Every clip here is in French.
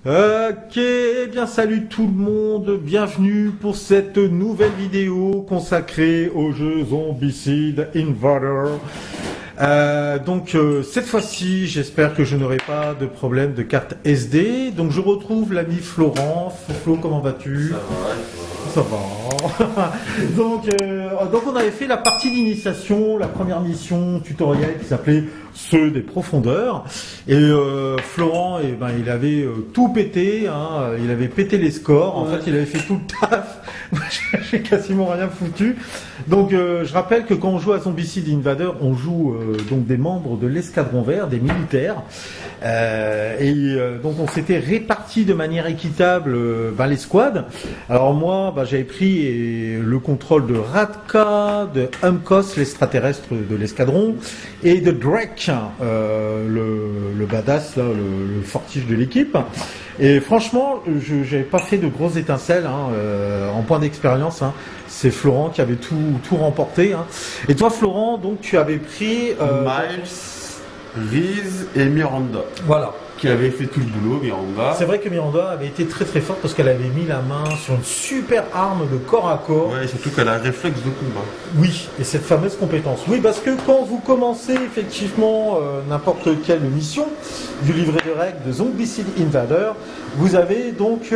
Ok, eh bien salut tout le monde, bienvenue pour cette nouvelle vidéo consacrée au jeu Zombicide Invader. Cette fois-ci, j'espère que je n'aurai pas de problème de carte SD. Donc je retrouve l'ami Florent. Flo, comment vas-tu? Ça va. donc on avait fait la partie d'initiation, la première mission tutoriel qui s'appelait Ceux des profondeurs. Et Florent, il avait tout pété, hein, il avait pété les scores. En fait, il avait fait tout le taf. J'ai quasiment rien foutu. Donc je rappelle que quand on joue à Zombicide Invader, on joue donc des membres de l'escadron vert, des militaires. Donc on s'était répartis de manière équitable les squads. Alors moi, j'avais pris le contrôle de Radka, de Humkos, l'extraterrestre de l'escadron, et de Drake, le badass, là, le fortige de l'équipe. Et franchement, je n'avais pas fait de grosses étincelles en point d'expérience. C'est Florent qui avait tout remporté. Et toi, Florent, donc tu avais pris Miles, Reese et Miranda. Voilà. Qui avait fait tout le boulot, Miranda. C'est vrai que Miranda avait été très très forte parce qu'elle avait mis la main sur une super arme de corps à corps. Ouais, et surtout qu'elle a un réflexe de combat. Oui, et cette fameuse compétence. Oui, parce que quand vous commencez effectivement n'importe quelle mission du livret de règles de Zombicide Invader, vous avez donc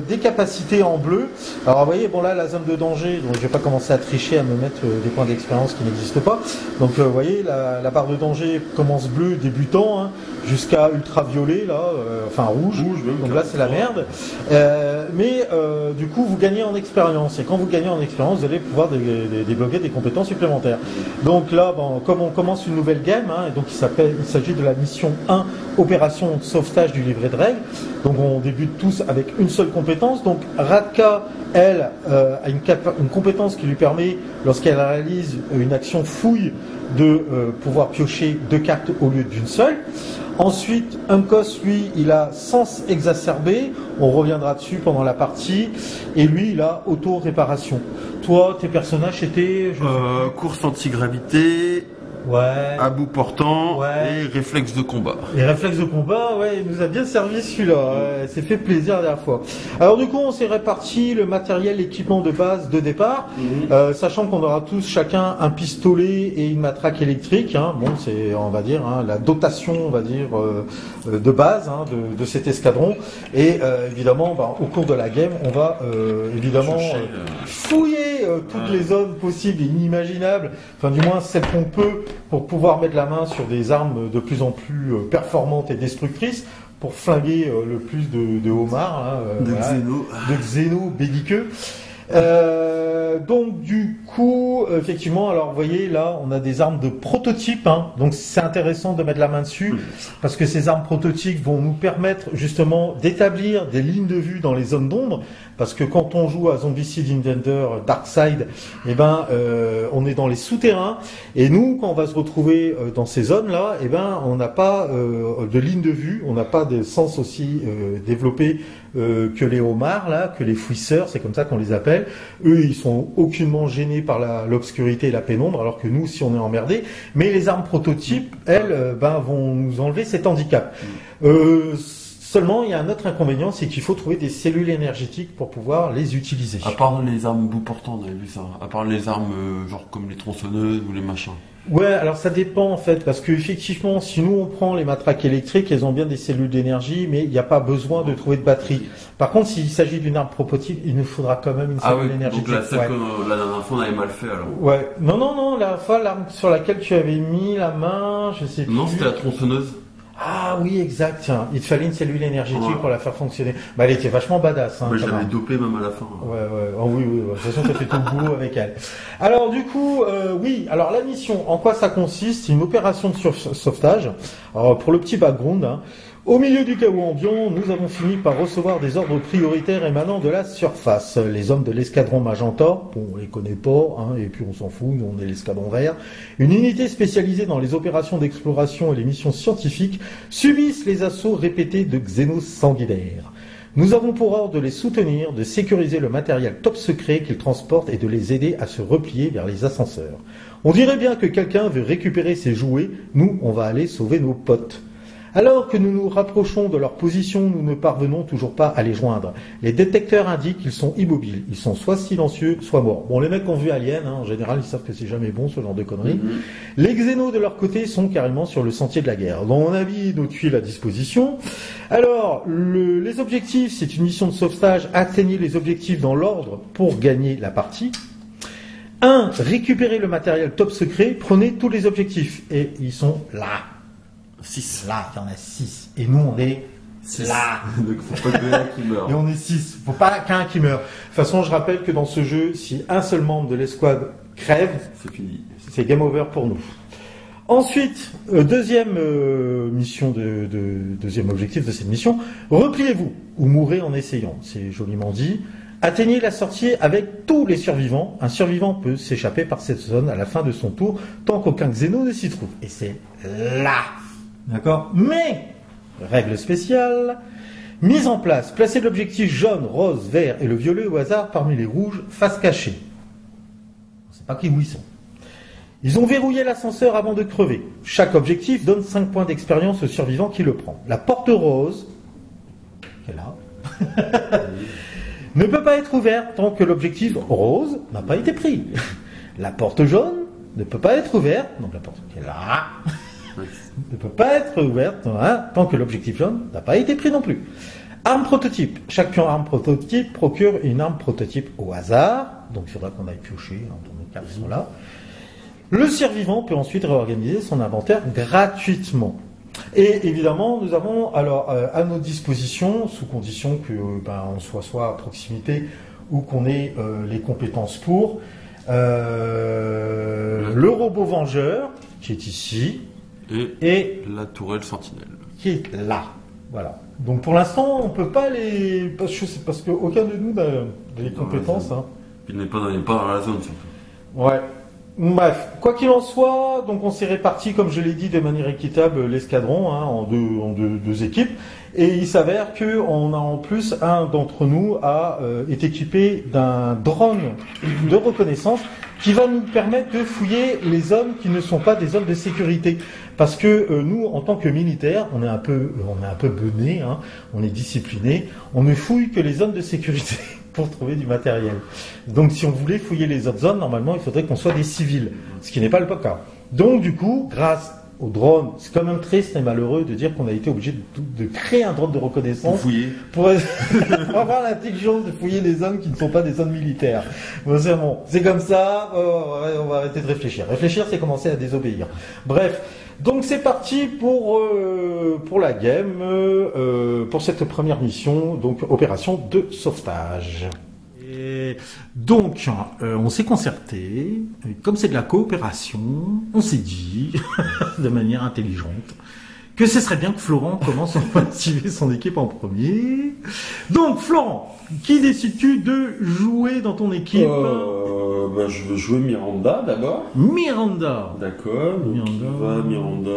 des capacités en bleu. Alors vous voyez, bon là, la zone de danger, donc je vais pas commencer à tricher, à me mettre des points d'expérience qui n'existent pas. Donc vous voyez, la barre de danger commence bleu débutant, jusqu'à ultraviolet, là, enfin rouge. Donc là, c'est la merde. Mais du coup, vous gagnez en expérience. Et quand vous gagnez en expérience, vous allez pouvoir débloquer des compétences supplémentaires. Donc là, comme on commence une nouvelle game, et donc il s'agit de la mission 1, opération de sauvetage du livret de règles. Donc on débute tous avec une seule compétence. Donc Radka, elle, a une compétence qui lui permet, lorsqu'elle réalise une action fouille, de pouvoir piocher 2 cartes au lieu d'une seule. Ensuite, Humkos, lui, il a sens exacerbé, on reviendra dessus pendant la partie, et lui, il a auto-réparation. Toi, tes personnages étaient... Course anti-gravité, à bout portant, et réflexe de combat. Les réflexes de combat, il nous a bien servi celui-là, c'est fait plaisir la dernière fois. Alors du coup, on s'est réparti le matériel, l'équipement de base de départ, sachant qu'on aura tous chacun un pistolet et une matraque électrique. Bon, c'est, on va dire, la dotation, on va dire, de base de cet escadron. Et évidemment, au cours de la game, on va évidemment fouiller toutes les zones possibles et inimaginables, enfin du moins celles qu'on peut, pour pouvoir mettre la main sur des armes de plus en plus performantes et destructrices, pour flinguer le plus de homards, de xéno belliqueux. Donc du coup, effectivement, alors vous voyez là, on a des armes de prototype, donc c'est intéressant de mettre la main dessus, parce que ces armes prototypes vont nous permettre justement d'établir des lignes de vue dans les zones d'ombre, parce que quand on joue à Zombicide Invader Darkside, on est dans les souterrains, et nous, quand on va se retrouver dans ces zones-là, on n'a pas de ligne de vue, on n'a pas de sens aussi développé que les homards, là, que les fouisseurs, c'est comme ça qu'on les appelle. Eux, ils sont aucunement gênés par l'obscurité et la pénombre, alors que nous, si on est emmerdés. Mais les armes prototypes, elles, vont nous enlever cet handicap. Seulement, il y a un autre inconvénient, c'est qu'il faut trouver des cellules énergétiques pour pouvoir les utiliser. À part les armes bout portant, on avait vu ça. À part les armes genre comme les tronçonneuses ou les machins. Ouais, alors ça dépend en fait, parce que effectivement, si nous on prend les matraques électriques, elles ont bien des cellules d'énergie, mais il n'y a pas besoin de trouver de batterie. Par contre, s'il s'agit d'une arme prototype, il nous faudra quand même une cellule énergétique. Donc la dernière fois on avait mal fait alors. Ouais, non, la fois l'arme sur laquelle tu avais mis la main, je sais plus. Non, c'était la tronçonneuse. Ah oui, exact. Il te fallait une cellule énergétique pour la faire fonctionner. Elle était vachement badass. Je l'avais dopée même à la fin. Ouais. Oh, oui. De toute façon, t'as fait tout le boulot avec elle. Alors du coup, Alors la mission, en quoi ça consiste? C'est une opération de sauvetage. Alors pour le petit background, au milieu du chaos ambiant, nous avons fini par recevoir des ordres prioritaires émanant de la surface. Les hommes de l'escadron Magenta, bon, on les connaît pas, et puis on s'en fout, nous on est l'escadron vert, une unité spécialisée dans les opérations d'exploration et les missions scientifiques, subissent les assauts répétés de xénos sanguinaires. Nous avons pour ordre de les soutenir, de sécuriser le matériel top secret qu'ils transportent et de les aider à se replier vers les ascenseurs. On dirait bien que quelqu'un veut récupérer ses jouets, nous on va aller sauver nos potes. Alors que nous nous rapprochons de leur position, nous ne parvenons toujours pas à les joindre. Les détecteurs indiquent qu'ils sont immobiles. Ils sont soit silencieux, soit morts. Bon, les mecs qui ont vu Alien, en général, ils savent que c'est jamais bon, ce genre de conneries. Les Xénos, de leur côté, sont carrément sur le sentier de la guerre. Donc, on a mis nos tuiles à disposition. Alors, les objectifs, c'est une mission de sauvetage. Atteignez les objectifs dans l'ordre pour gagner la partie. 1. Récupérez le matériel top secret. Prenez tous les objectifs. Et ils sont là. 6. Là, il y en a 6. Et nous, on est là. Donc, faut pas qu'il y en ait un qui meurt. Et on est 6. Faut pas qu'un qui meurt. De toute façon, je rappelle que dans ce jeu, si un seul membre de l'escouade crève, c'est fini. C'est game over pour nous. Ensuite, deuxième mission deuxième objectif de cette mission, repliez-vous ou mourrez en essayant. C'est joliment dit. Atteignez la sortie avec tous les survivants. Un survivant peut s'échapper par cette zone à la fin de son tour tant qu'aucun xéno ne s'y trouve. Et c'est là. D'accord ? Mais, règle spéciale, mise en place, placez l'objectif jaune, rose, vert et le violet au hasard parmi les rouges, face cachée. On ne sait pas où ils sont. Ils ont verrouillé l'ascenseur avant de crever. Chaque objectif donne 5 points d'expérience au survivant qui le prend. La porte rose, qui est là, ne peut pas être ouverte tant que l'objectif rose n'a pas été pris. La porte jaune ne peut pas être ouverte, donc la porte qui est là, ne peut pas être ouverte tant que l'objectif jaune n'a pas été pris non plus. Arme prototype. Chaque pion arme prototype procure une arme prototype au hasard, donc il faudra qu'on aille piocher, dans nos cartes sont là. Le survivant peut ensuite réorganiser son inventaire gratuitement. Et évidemment, nous avons alors à nos dispositions, sous condition que on soit à proximité ou qu'on ait les compétences pour, le robot vengeur qui est ici et la tourelle sentinelle qui est là. Voilà. Donc pour l'instant, on peut pas les parce qu'aucun de nous n'a les compétences. Il n'est pas dans la zone surtout. Ouais. Bref, quoi qu'il en soit, donc on s'est réparti, comme je l'ai dit, de manière équitable l'escadron en deux équipes. Et il s'avère que on a en plus un d'entre nous est équipé d'un drone de reconnaissance qui va nous permettre de fouiller les zones qui ne sont pas des zones de sécurité. Parce que nous, en tant que militaires, on est un peu benés, on est disciplinés, on ne fouille que les zones de sécurité pour trouver du matériel. Donc si on voulait fouiller les autres zones, normalement, il faudrait qu'on soit des civils, ce qui n'est pas le cas. Donc du coup, grâce au drone, c'est quand même triste et malheureux de dire qu'on a été obligé de créer un drone de reconnaissance pour avoir l'intelligence de fouiller les zones qui ne sont pas des zones militaires. Bon, c'est comme ça, on va arrêter de réfléchir. Réfléchir, c'est commencer à désobéir. Bref, donc c'est parti pour la game, pour cette première mission, donc opération de sauvetage. Et donc, on s'est concerté, et comme c'est de la coopération, on s'est dit, de manière intelligente, que ce serait bien que Florent commence à activer son équipe en premier. Donc, Florent, qui décides-tu de jouer dans ton équipe ? Je veux jouer Miranda d'abord. Miranda. D'accord. Miranda,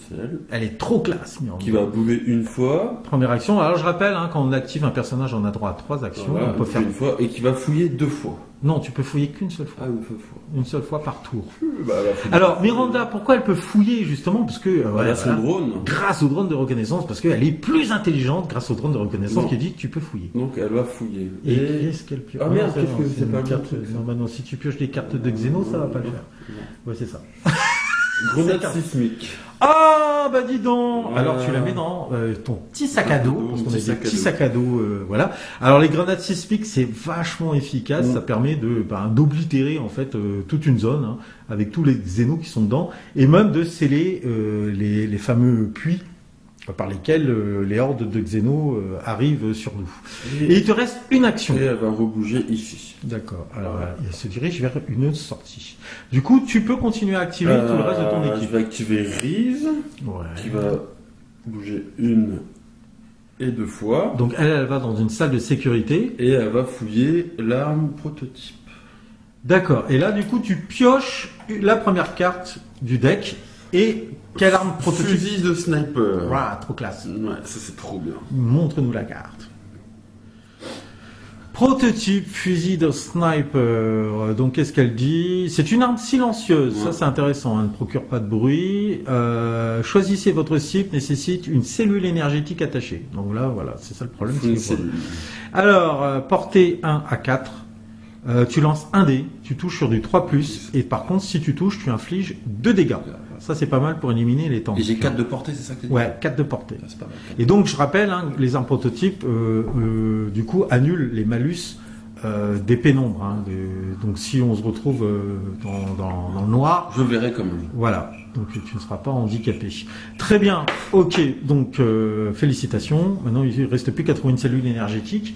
c'est elle. Elle est trop classe, Miranda. Qui va bouger une fois. Première action. Alors je rappelle, quand on active un personnage, on a droit à 3 actions. Voilà, on peut faire une fois et qui va fouiller 2 fois. Non, tu peux fouiller qu'une seule fois. Ah, une seule fois. Une seule fois par tour. Alors Miranda, pourquoi elle peut fouiller justement ? Parce que son drone. Grâce au drone de reconnaissance, parce qu'elle est plus intelligente grâce au drone de reconnaissance qui dit que tu peux fouiller. Donc elle va fouiller. Et qu'est-ce qu'elle pioche ? Ah merde, qu'est-ce que c'est pas carte... Non, si tu pioches des cartes de Xeno, ça va pas le faire. Ouais, c'est ça. Grenade sismique. Ah, bah dis donc. Alors tu la mets dans ton petit sac à dos, parce qu'on a des petits sacs à dos, voilà. Alors les grenades sismiques, c'est vachement efficace, ça permet d'oblitérer en fait toute une zone avec tous les xénos qui sont dedans, et même de sceller les fameux puits par lesquels les hordes de xénos arrivent sur nous. Et il te reste une action. Et elle va rebouger ici. D'accord. Alors elle se dirige vers une sortie. Du coup, tu peux continuer à activer tout le reste de ton équipe. Je vais activer Reese, qui va bouger 1 et 2 fois. Donc elle va dans une salle de sécurité. Et elle va fouiller l'arme prototype. D'accord. Et là, du coup, tu pioches la première carte du deck. Et quelle arme prototype ? Fusil de sniper. Voilà, trop classe. Ouais, ça c'est trop bien. Montre-nous la carte. Prototype fusil de sniper. Donc qu'est-ce qu'elle dit? C'est une arme silencieuse. Ça c'est intéressant. Ne procure pas de bruit. Choisissez votre cible. Nécessite une cellule énergétique attachée. Donc là voilà, c'est ça le problème. Alors portée 1 à 4. Tu lances un dé, tu touches sur du 3+, et par contre, si tu touches, tu infliges 2 dégâts. Ça, c'est pas mal pour éliminer les tanks. Et j'ai 4 de portée, c'est ça que tu dis? Ouais, 4 de portée. C'est pas mal. Et donc, je rappelle, hein, les armes prototypes, du coup, annulent les malus des pénombres. Hein, donc, si on se retrouve dans le noir... Je verrai comme lui. Voilà. Donc, tu ne seras pas handicapé. Très bien. Ok. Donc, félicitations. Maintenant, il ne reste plus qu'à trouver une cellule énergétique.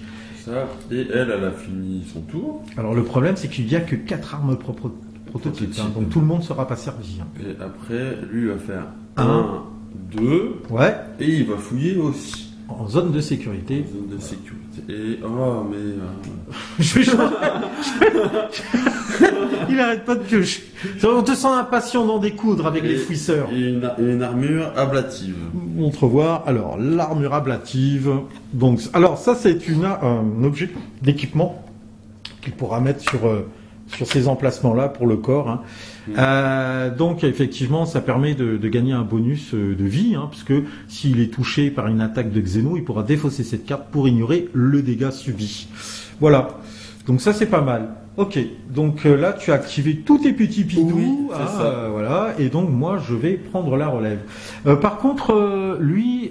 Et elle a fini son tour. Alors le problème c'est qu'il n'y a que 4 armes prototypes, hein, donc tout le monde ne sera pas servi. Hein. Et après, lui il va faire 1, 2, ouais. Et il va fouiller aussi. En zone de sécurité. En zone de sécurité. Et oh mais... Je vais il arrête pas de piocher. On te sent impatient d'en découdre avec les fouisseurs. Et une armure ablative. Montre voir. Alors l'armure ablative. Donc alors ça c'est un objet d'équipement qu'il pourra mettre sur ces emplacements-là pour le corps. Hein. Donc effectivement, ça permet de gagner un bonus de vie, hein, parce que s'il est touché par une attaque de Xeno, il pourra défausser cette carte pour ignorer le dégât subi. Voilà. Donc ça c'est pas mal. Ok. Donc là tu as activé tous tes petits pitous. Oui, c'est ça. Voilà. Et donc moi je vais prendre la relève. Par contre, lui,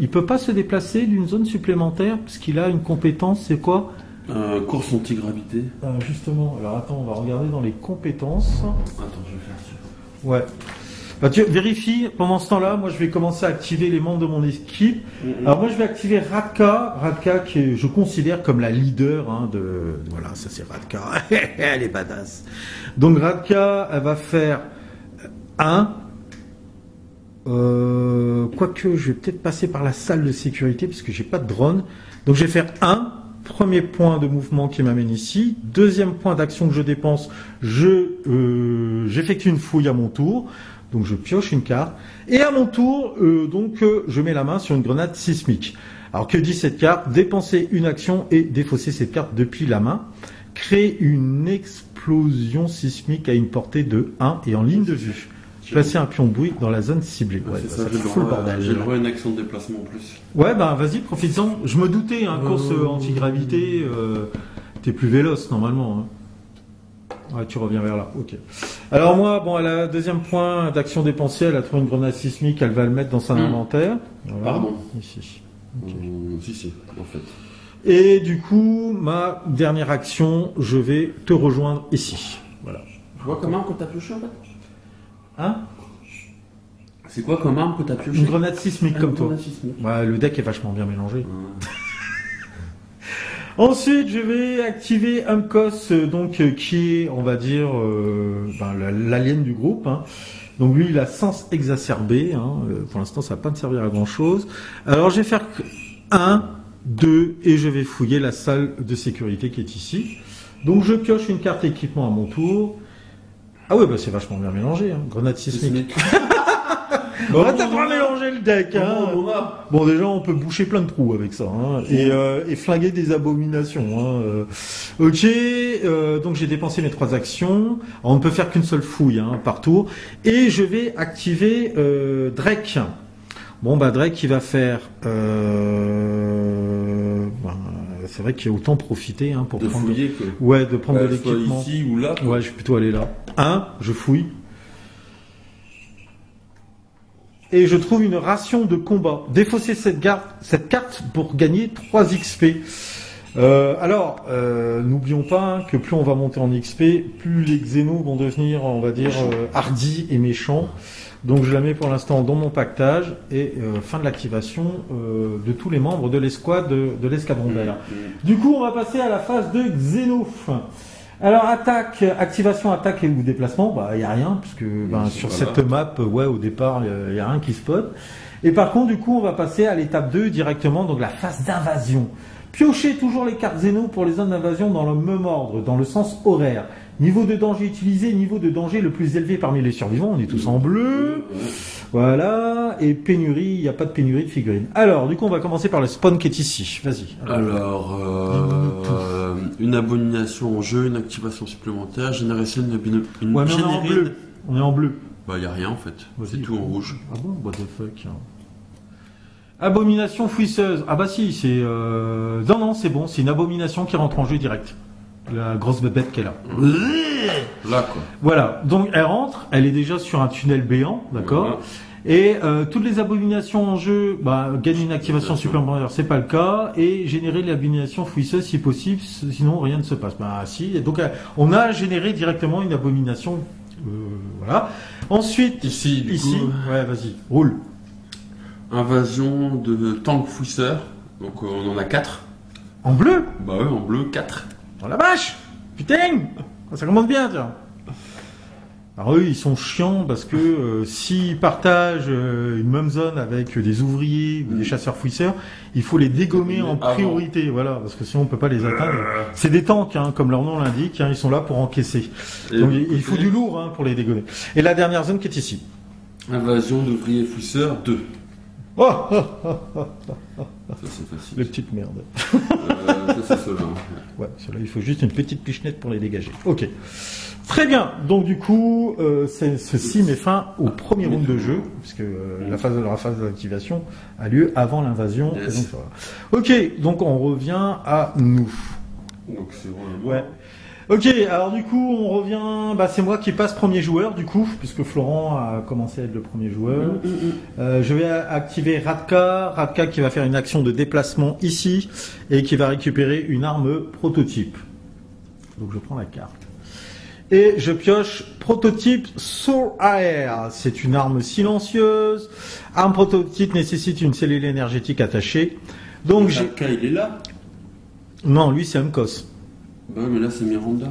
il peut pas se déplacer d'une zone supplémentaire parce qu'il a une compétence. C'est quoi? Course anti-gravité. Justement, alors attends, on va regarder dans les compétences. Attends, je vais faire ça. Ouais. Bah, tu vérifies, pendant ce temps-là, moi je vais commencer à activer les membres de mon équipe. Alors moi je vais activer Radka qui est, je considère comme la leader, hein, voilà, ça c'est Radka. Elle est badass. Donc Radka, elle va faire 1. Quoique, je vais peut-être passer par la salle de sécurité parce que j'ai pas de drone. Donc je vais faire 1. Premier point de mouvement qui m'amène ici. Deuxième point d'action que je dépense, j'effectue une fouille à mon tour. Donc je pioche une carte. Et à mon tour, je mets la main sur une grenade sismique. Alors que dit cette carte? Dépenser une action et défausser cette carte depuis la main. Créer une explosion sismique à une portée de 1 et en ligne de vue. Placer un pion bruit dans la zone ciblée. Ouais, c'est ça, j'ai le bordel. J'ai le droit à une action de déplacement en plus. Ouais, bah vas-y, profites-en. Je me doutais, hein, course anti-gravité, t'es plus véloce normalement. Hein. Ouais, tu reviens vers là. Ok. Alors moi, bon, elle a un deuxième point d'action dépensée, elle a trouvé une grenade sismique, elle va le mettre dans son inventaire. Voilà. Pardon. Ici. Okay. Si, en fait. Et du coup, ma dernière action, je vais te rejoindre ici. Voilà. Tu vois comment quand t'as pioché en fait? Hein? C'est quoi comme arme que t'as pioché? Une grenade sismique comme toi. Ouais, le deck est vachement bien mélangé. Ensuite, je vais activer Umkos, donc qui est, on va dire, l'alien du groupe. Hein. Donc lui, il a sens exacerbé. Hein. Pour l'instant, ça va pas me servir à grand chose. Alors, je vais faire 1, 2, et je vais fouiller la salle de sécurité qui est ici. Donc, je pioche une carte équipement à mon tour. Ah ouais, bah c'est vachement bien mélangé, hein. Grenade sismique. T'as pas mélangé le deck, hein. Bon, déjà, on peut boucher plein de trous avec ça, hein. Et flinguer des abominations, hein. Ok, donc j'ai dépensé mes 3 actions. Alors, on ne peut faire qu'une seule fouille, hein, par tour. Et je vais activer Drake. Bon, bah Drake, il va faire... c'est vrai qu'il y a autant profiter, hein, pour prendre fouiller de prendre de l'équipement. Ici ou là. Ouais, je vais plutôt aller là. 1, je fouille. Et je trouve une ration de combat. Défausser cette carte pour gagner 3 XP. N'oublions pas que plus on va monter en XP, plus les Xénos vont devenir, on va dire, hardis et méchants. Donc je la mets pour l'instant dans mon pactage et fin de l'activation de tous les membres de l'escouade de l'escadron vert. Du coup, on va passer à la phase de Xéno. Alors activation, attaque ou déplacement, bah il y a rien puisque sur cette map, au départ il y a rien qui spot. Et par contre, du coup, on va passer à l'étape 2 directement, donc la phase d'invasion. Piochez toujours les cartes Xéno pour les zones d'invasion dans le même ordre, dans le sens horaire. Niveau de danger utilisé, niveau de danger le plus élevé parmi les survivants, on est tous en bleu. Voilà, et pénurie, il n'y a pas de pénurie de figurines. Alors, du coup, on va commencer par le spawn qui est ici. Vas-y. Alors, une abomination en jeu, une activation supplémentaire, génération une ouais, mais on est en bleu. On est en bleu. Bah, y a rien en fait. C'est tout en rouge. Ah bon, what the fuck. Abomination fouisseuse. Ah bah si, c'est... Non, non, c'est bon, c'est une abomination qui rentre en jeu direct. La grosse bébête qu'elle a. Là, quoi. Voilà, donc elle rentre, elle est déjà sur un tunnel béant, d'accord. Voilà. Et toutes les abominations en jeu gagnent une activation supplémentaire, c'est pas le cas, et générer l'abomination fouisseuse si possible, sinon rien ne se passe. Bah si, et donc on a généré directement une abomination, voilà. Ensuite, ici, ouais, vas-y, roule. Invasion de tank fouisseur, donc on en a 4. En bleu? Bah ouais, en bleu, 4. Oh la vache! Putain! Ça commence bien, tiens. Alors eux, ils sont chiants parce que s'ils partagent une même zone avec des ouvriers ou des chasseurs-fouisseurs, il faut les dégommer en priorité, voilà, parce que sinon on peut pas les atteindre. C'est des tanks, hein, comme leur nom l'indique, hein, ils sont là pour encaisser. Donc il faut du lourd hein, pour les dégommer. Et la dernière zone qui est ici. Invasion d'ouvriers fouisseurs 2. Ça c'est facile. Les petites merdes. Ça c'est ceux-là. Ouais, ceux-là, il faut juste une petite pichenette pour les dégager. Ok. Très bien. Donc du coup, ceci met fin au premier round de jeu, puisque la phase d'activation a lieu avant l'invasion. Yes. Donc, ok. Donc on revient à nous. Donc c'est vraiment... Ouais. Ok, alors du coup, on revient... c'est moi qui passe premier joueur, du coup, puisque Florent a commencé à être le premier joueur. Je vais activer Radka qui va faire une action de déplacement ici, et qui va récupérer une arme prototype. Donc je prends la carte. Et je pioche prototype Soar Air. C'est une arme silencieuse. Arme prototype nécessite une cellule énergétique attachée. Donc Radka, il est là? Non, lui c'est Umkos. Bah mais là c'est Miranda.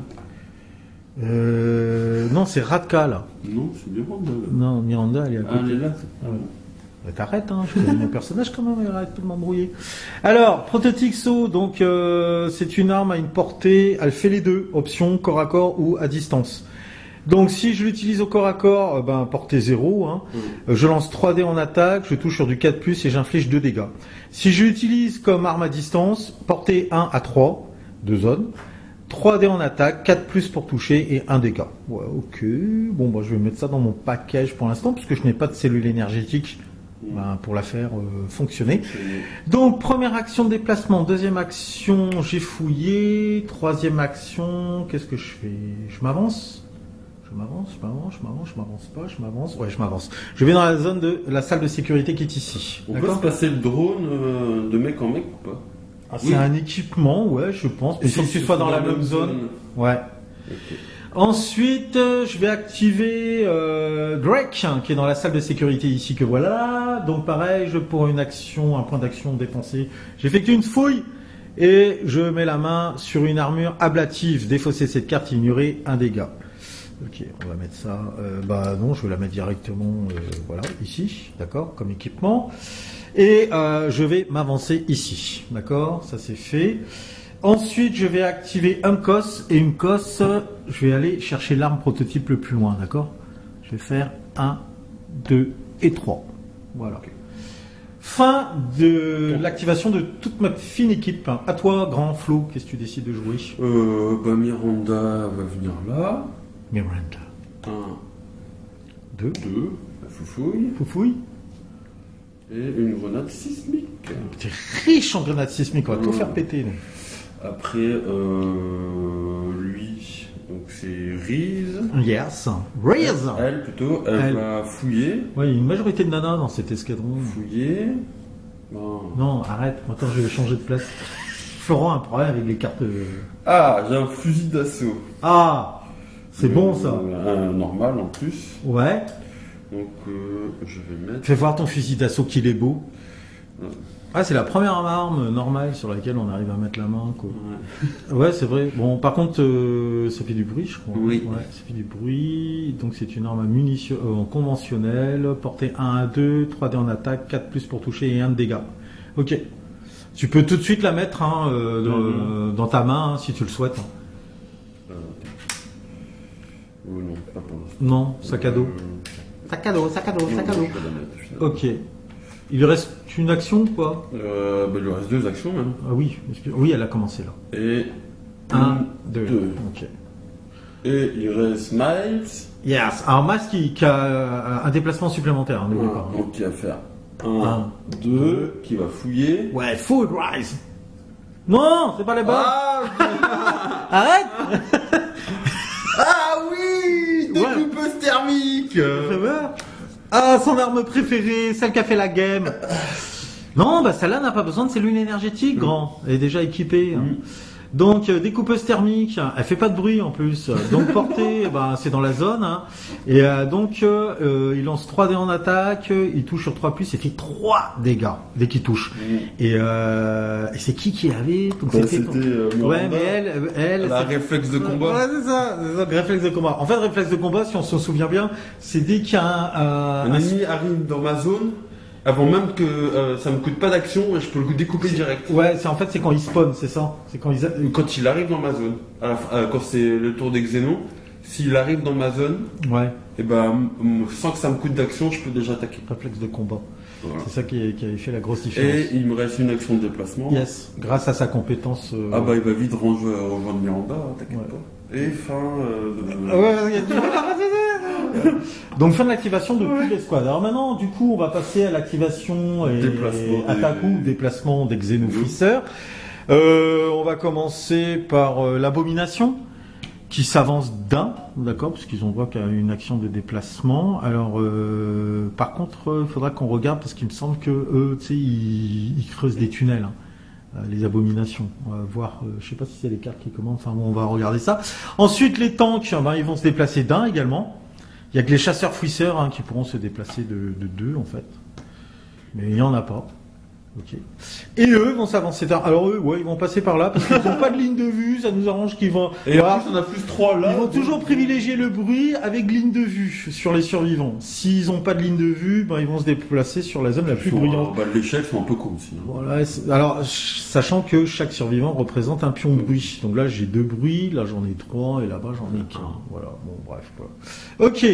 Non, c'est Radka là. Non, c'est Miranda. Là. Non, Miranda elle est à côté. Ah, elle est là. T'arrêtes, hein, je connais mes personnages quand même, arrête de m'embrouiller. Alors, Prototype So, donc c'est une arme à une portée, elle fait les deux, option corps à corps ou à distance. Donc si je l'utilise au corps à corps, portée 0, hein, je lance 3 dés en attaque, je touche sur du 4+, et j'inflige 2 dégâts. Si je l'utilise comme arme à distance, portée 1 à 3, 2 zones, 3 dés en attaque, 4+ pour toucher et 1 dégât. Ouais, ok. Bon, je vais mettre ça dans mon package pour l'instant, puisque je n'ai pas de cellule énergétique pour la faire fonctionner. Donc, première action de déplacement, deuxième action, j'ai fouillé, troisième action, qu'est-ce que je fais? Je m'avance? Je m'avance pas, je m'avance. Ouais, je m'avance. Je vais dans la zone de la salle de sécurité qui est ici. On peut se passer le drone de mec en mec ou pas? C'est un équipement, ouais, je pense. Il faut que tu sois dans la même zone. Ouais. Okay. Ensuite, je vais activer Drake, qui est dans la salle de sécurité ici que voilà. Donc pareil, pour une action, un point d'action dépensé, j'effectue une fouille et je mets la main sur une armure ablative. Défausser cette carte, ignorer un dégât. Ok, on va mettre ça. Non, je vais la mettre directement, voilà, ici, d'accord, comme équipement. Et je vais m'avancer ici, d'accord, ça c'est fait. Ensuite, je vais activer Umkos et Umkos, je vais aller chercher l'arme prototype le plus loin, d'accord. Je vais faire 1, 2 et 3. Voilà. Okay. Fin de l'activation de toute ma fine équipe. À toi, grand Flo, qu'est-ce que tu décides de jouer? Miranda va venir là. Miranda. 1, 2, Foufouille. Et une grenade sismique. T'es riche en grenades sismiques, on va tout faire péter. Donc. Après, lui, donc c'est Reese. Yes, Reese. Elle plutôt, elle va fouiller. Oui, il y a une majorité de nanas dans cet escadron. Fouiller. Non, arrête, maintenant je vais changer de place. Florent a un problème avec les cartes. Ah, j'ai un fusil d'assaut. Ah, c'est bon ça. Un normal en plus. Ouais. Donc je vais mettre... Fais voir ton fusil d'assaut qu'il est beau. Ah, c'est la première arme normale sur laquelle on arrive à mettre la main, quoi. Ouais, c'est vrai. Bon, par contre, ça fait du bruit, je crois. Oui. Ouais, ça fait du bruit. Donc c'est une arme à munition conventionnelle, portée 1 à 2, 3 dés en attaque, 4+ pour toucher et 1 de dégâts. Ok. Tu peux tout de suite la mettre dans ta main, si tu le souhaites. Non, pas pour l'instant. Non, sac à dos. sac à dos, sac à dos, sac à dos. Je vais la mettre, finalement. Ok. Il lui reste une action ou quoi? Il lui reste 2 actions même. Ah oui, oui, elle a commencé là. Et 1, 2. deux. Ok. Et il reste Miles. Yes. Alors Miles qui a un déplacement supplémentaire, n'oubliez pas. Donc qui va faire Un, 1, 2, qui va fouiller. Ouais, Food Rise. Non, c'est pas les bonnes. Arrête. Ah oui, découpeuse thermique. Ah, son arme préférée, celle qui a fait la game. Non, bah celle-là n'a pas besoin de cellule énergétique, grand. Elle est déjà équipée. Donc, découpeuse thermique, elle fait pas de bruit en plus. Donc, portée, ben, c'est dans la zone. Hein. Et donc, il lance 3 dés en attaque, il touche sur 3+, et fait 3 dégâts dès qu'il touche. Et c'est qui avait donc c'était ouais, mais elle a réflexe de combat. Ouais, c'est ça, réflexe de combat. En fait, réflexe de combat, si on se souvient bien, c'est dès qu'il y a un ennemi arrive dans ma zone. Avant même que ça me coûte pas d'action, je peux le découper direct. Ouais, c'est quand il spawn, c'est ça. C'est quand il arrive dans ma zone. Quand c'est le tour des Xénons, s'il arrive dans ma zone, ouais. Et ben sans que ça me coûte d'action, je peux déjà attaquer. Réflexe de combat. Voilà. C'est ça qui avait fait la grosse différence. Et il me reste une action de déplacement. Yes, grâce à sa compétence. Ah bah il va vite rejoindre Miranda, t'inquiète pas. Et fin. Donc fin de l'activation de toutes les squads. Alors maintenant, du coup, on va passer à l'activation et attaque ou déplacement des Xénofrisseurs. On va commencer par l'abomination qui s'avance d'un, d'accord, parce qu'ils ont voit qu'il y a une action de déplacement. Alors, par contre, il faudra qu'on regarde parce qu'il me semble que eux, tu sais, ils creusent des tunnels. Les abominations. On va voir, je sais pas si c'est les cartes qui commandent, enfin bon, on va regarder ça. Ensuite, les tanks, ben, ils vont se déplacer d'un également. Il y a que les chasseurs fouisseurs hein, qui pourront se déplacer de 2 en fait. Mais il n'y en a pas. Ok. Et eux vont s'avancer tard. Alors eux, ouais, ils vont passer par là parce qu'ils n'ont pas de ligne de vue, ça nous arrange qu'ils vont. Et en plus, on a plus 3 là. Ils vont toujours privilégier le bruit avec ligne de vue sur les survivants. S'ils n'ont pas de ligne de vue, ben, ils vont se déplacer sur la zone la plus bruyante. Bah, l'échelle, c'est un peu con aussi. Hein. Voilà. Alors, sachant que chaque survivant représente un pion de bruit. Donc là, j'ai 2 bruits, là j'en ai 3 et là-bas j'en ai qu'un. Voilà. Bon, bref. Voilà. Ok.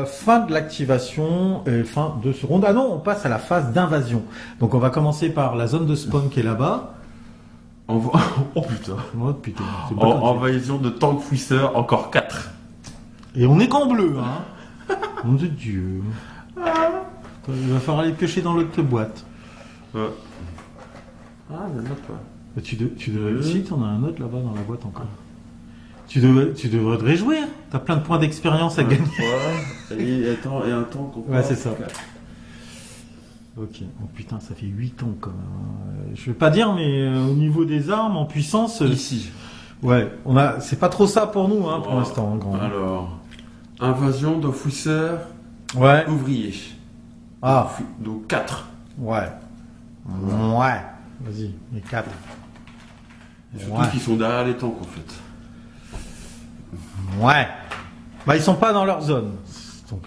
Fin de l'activation et fin de ce round. Ah non, on passe à la phase d'invasion. Donc on va commencer par la zone de spawn qui est là-bas. Oh putain. Oh putain. Invasion de tank fouisseur, encore 4. Et on est qu'en bleu, hein. Mon Dieu. Il va falloir aller piocher dans l'autre boîte. Ouais. Ah, il y en a pas. Tu devrais... Si, t'en as un autre là-bas dans la boîte encore. Tu devrais te réjouir. T'as plein de points d'expérience à gagner. Ouais. Et un tank encore. Ouais, c'est ça. Ok, oh putain, ça fait 8 ans quand même. Je vais pas dire, mais au niveau des armes, en puissance... Ici. Ouais, c'est pas trop ça pour nous, hein, pour l'instant. Grand. Alors, invasion de fouisseurs ouvriers. Ah. Donc 4. Ouais. Ouais. Vas-y, les 4. Surtout qu'ils sont derrière les tanks, en fait. Ouais. Bah, ils sont pas dans leur zone. Donc,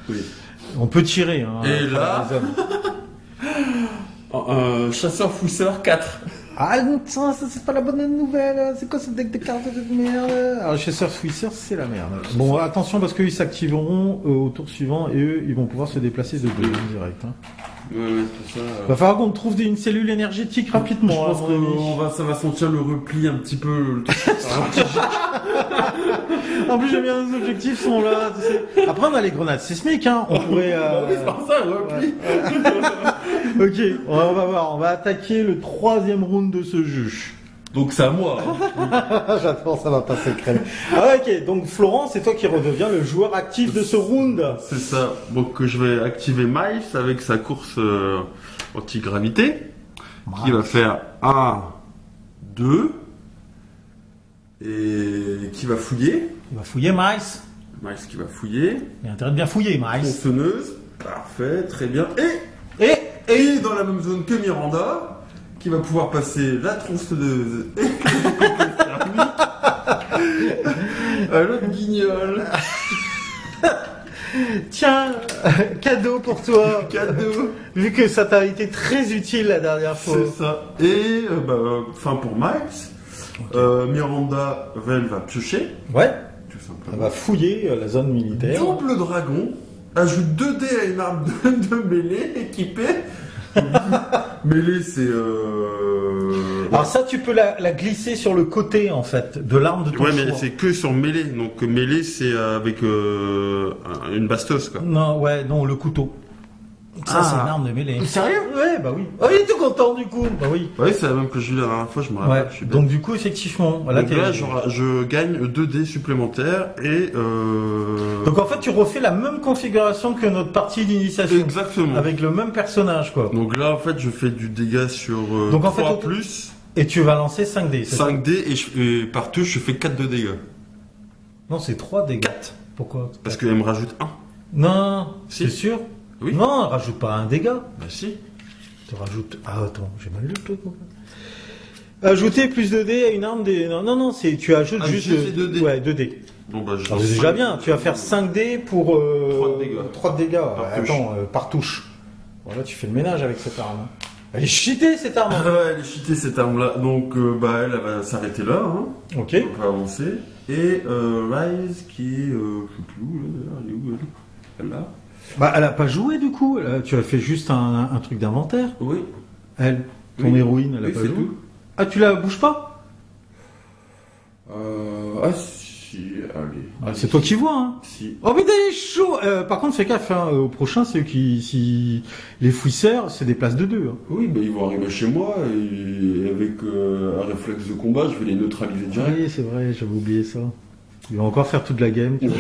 oui. On peut tirer. Hein, et là, chasseur-fouisseur 4. Ah, ça c'est pas la bonne nouvelle. C'est quoi ce deck de cartes de merde? Alors, chasseur-fouisseur, c'est la merde. Bon, attention parce qu'ils s'activeront au tour suivant et eux, ils vont pouvoir se déplacer de 2 direct. Hein. Ouais, c'est ça. Va falloir qu'on trouve une cellule énergétique rapidement. Je pense que ça va sentir le repli un petit peu. En plus, j'aime bien les objectifs sont là. Tu sais. Après, on a les grenades sismiques. Hein. On pourrait. Oui, c'est par ça, le repli. Ok, on va voir. On va attaquer le 3e round de ce jeu. Donc c'est à moi. Hein. J'attends, ça va passer crème. Ah, ok, donc Florent, c'est toi qui redeviens le joueur actif de ce round. C'est ça. Donc je vais activer Miles avec sa course anti-gravité. Qui va faire 1, 2. Et qui va fouiller. Il va fouiller Miles. Miles qui va fouiller. Il a intérêt de bien fouiller, Miles. Tronçonneuse. Parfait, très bien. Et dans la même zone que Miranda. Qui va pouvoir passer la tronçonneuse et à l'autre guignol. Tiens, cadeau pour toi. Cadeau. Vu que ça t'a été très utile la dernière fois. C'est ça. Et fin pour Miles, okay. Miranda, elle va piocher. Ouais. Tout simplement. Elle va fouiller la zone militaire. Double dragon. ajoute 2 dés à une arme de mêlée équipée. Mêlée, c'est... Alors ça, tu peux la glisser sur le côté, en fait, de l'arme de ton Ouais, choix. mais c'est que sur mêlée. Donc mêlée, c'est avec une bastos, quoi. Non, ouais, non, le couteau. Ça, c'est une arme de mêlée. Sérieux? Ouais, bah oui. Oh, il est tout content, du coup. Bah oui. Ouais, c'est la même que j'ai eu la dernière fois, je me rappelle. Ouais. Je suis bête. Donc du coup, effectivement, là, Donc là, je gagne 2 dés supplémentaires et... Donc en fait, tu refais la même configuration que notre partie d'initiation. Exactement. Avec le même personnage, quoi. Donc là, en fait, je fais du dégât sur Donc, en 3 fait, plus Et tu vas lancer 5 dés. c'est 5 dés et par touche, je fais 4 de dégâts. ça Non, c'est 3 dégâts. 4. Pourquoi? Parce qu'elle me rajoute 1. Non, Si. c'est sûr? Oui. Non, rajoute pas un dégât. Bah si. Tu rajoutes... Ah, attends, j'ai mal lu le truc. Ajouter plus de dés à une arme des... Non, c'est... Tu ajoutes Ah, juste... juste les 2 dés. Ouais, 2 dés. Bon, bah, Alors, c'est déjà bien. Tu vas faire 5 dés pour... 3 de dégâts. 3 de dégâts. Par touche. Attends, par touche. Voilà, tu fais le ménage avec cette arme. Elle est cheatée, cette arme. Ah ouais, elle est cheatée cette arme-là. Donc, bah, elle va s'arrêter là. Hein. Ok. On va avancer. Et Rise qui est... je sais plus où, là, d'ailleurs. Elle est où, elle? Elle là. Bah, elle a pas joué, du coup. Tu as fait juste un truc d'inventaire. Oui. Elle, ton Oui. héroïne, elle a Oui, pas c'est joué. tout. Ah, tu la bouges pas? Ah si, allez. Ah, c'est toi qui vois, hein. Si. Oh, mais t'es chaud. Par contre, fais gaffe, hein, au prochain, c'est si les fouisseurs, c'est des places de 2. Hein. Oui, bah, ils vont arriver chez moi et avec un réflexe de combat, je vais les neutraliser direct. Oui, c'est vrai, j'avais oublié ça. Ils vont encore faire toute la game. Tu vois.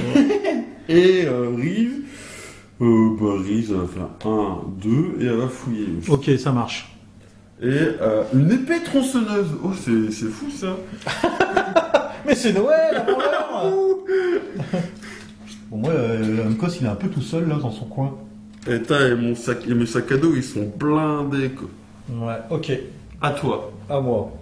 Et Rive, Rive, ça va faire 1, 2 et elle va fouiller. Ok, ça marche. Et une épée tronçonneuse. Oh, c'est fou ça. Mais c'est Noël, avant l'heure. Bon, moi, Amcos, il est un peu tout seul, là, dans son coin. Et mes sacs à dos, ils sont blindés, quoi. Ouais, ok. À toi. À moi.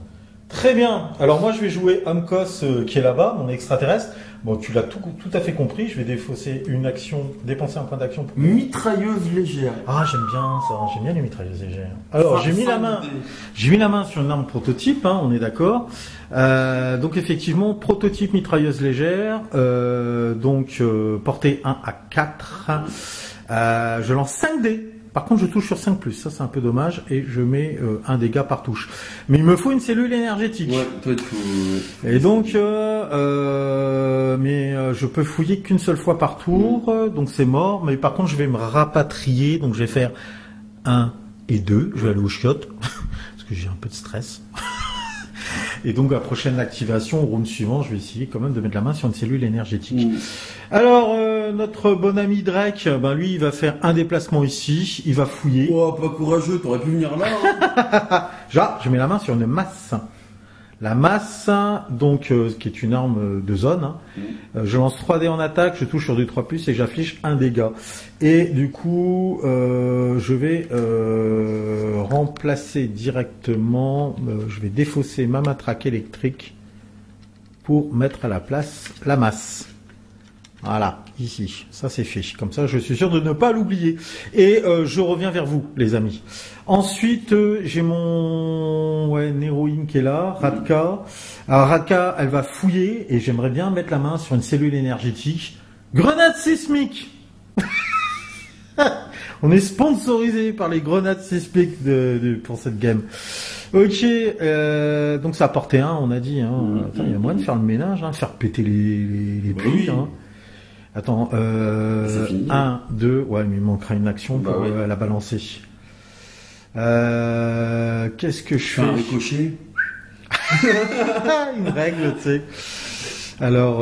Très bien. Alors moi, je vais jouer Amcos qui est là-bas, mon extraterrestre. Bon, tu l'as tout à fait compris. Je vais défausser une action, dépenser un point d'action. Pour... Mitrailleuse légère. Ah, j'aime bien ça. J'aime bien les mitrailleuses légères. Alors, j'ai mis la main. Dés. J'ai mis la main sur une arme prototype. Hein, on est d'accord. Donc effectivement, prototype mitrailleuse légère. Portée 1 à 4. Je lance 5 dés. Par contre, je touche sur 5+, ça c'est un peu dommage, et je mets un dégât par touche. Mais il me faut une cellule énergétique. Ouais, toi il faut... Et donc, je peux fouiller qu'une seule fois par tour, donc c'est mort. Mais par contre, je vais me rapatrier, donc je vais faire 1 et 2. Je vais aller au chiottes, parce que j'ai un peu de stress. Et donc, la prochaine activation, au round suivant, je vais essayer quand même de mettre la main sur une cellule énergétique. Alors, notre bon ami Drake, lui, il va faire un déplacement ici, il va fouiller. Oh, pas courageux, t'aurais pu venir là. Hein. Je mets la main sur une masse. La masse, donc, qui est une arme de zone. Hein. Je lance 3 dés en attaque, je touche sur du 3+, et j'affiche un dégât. Et du coup, je vais remplacer directement, je vais défausser ma matraque électrique pour mettre à la place la masse. Voilà, ici, ça c'est fait. Comme ça, je suis sûr de ne pas l'oublier. Et je reviens vers vous, les amis. Ensuite, j'ai mon héroïne qui est là, Radka. Alors Radka, elle va fouiller et j'aimerais bien mettre la main sur une cellule énergétique. Grenade sismique. On est sponsorisé par les grenades sismiques pour cette game. Ok, donc ça a porté 1, on a dit. Hein. Attends, il y a moyen de faire le ménage, hein, faire péter les bruits. Hein. Attends, 1, 2, ouais, mais il manquera une action pour la balancer. Qu'est-ce que je fais? Un ricochet. Une règle, tu sais. Alors,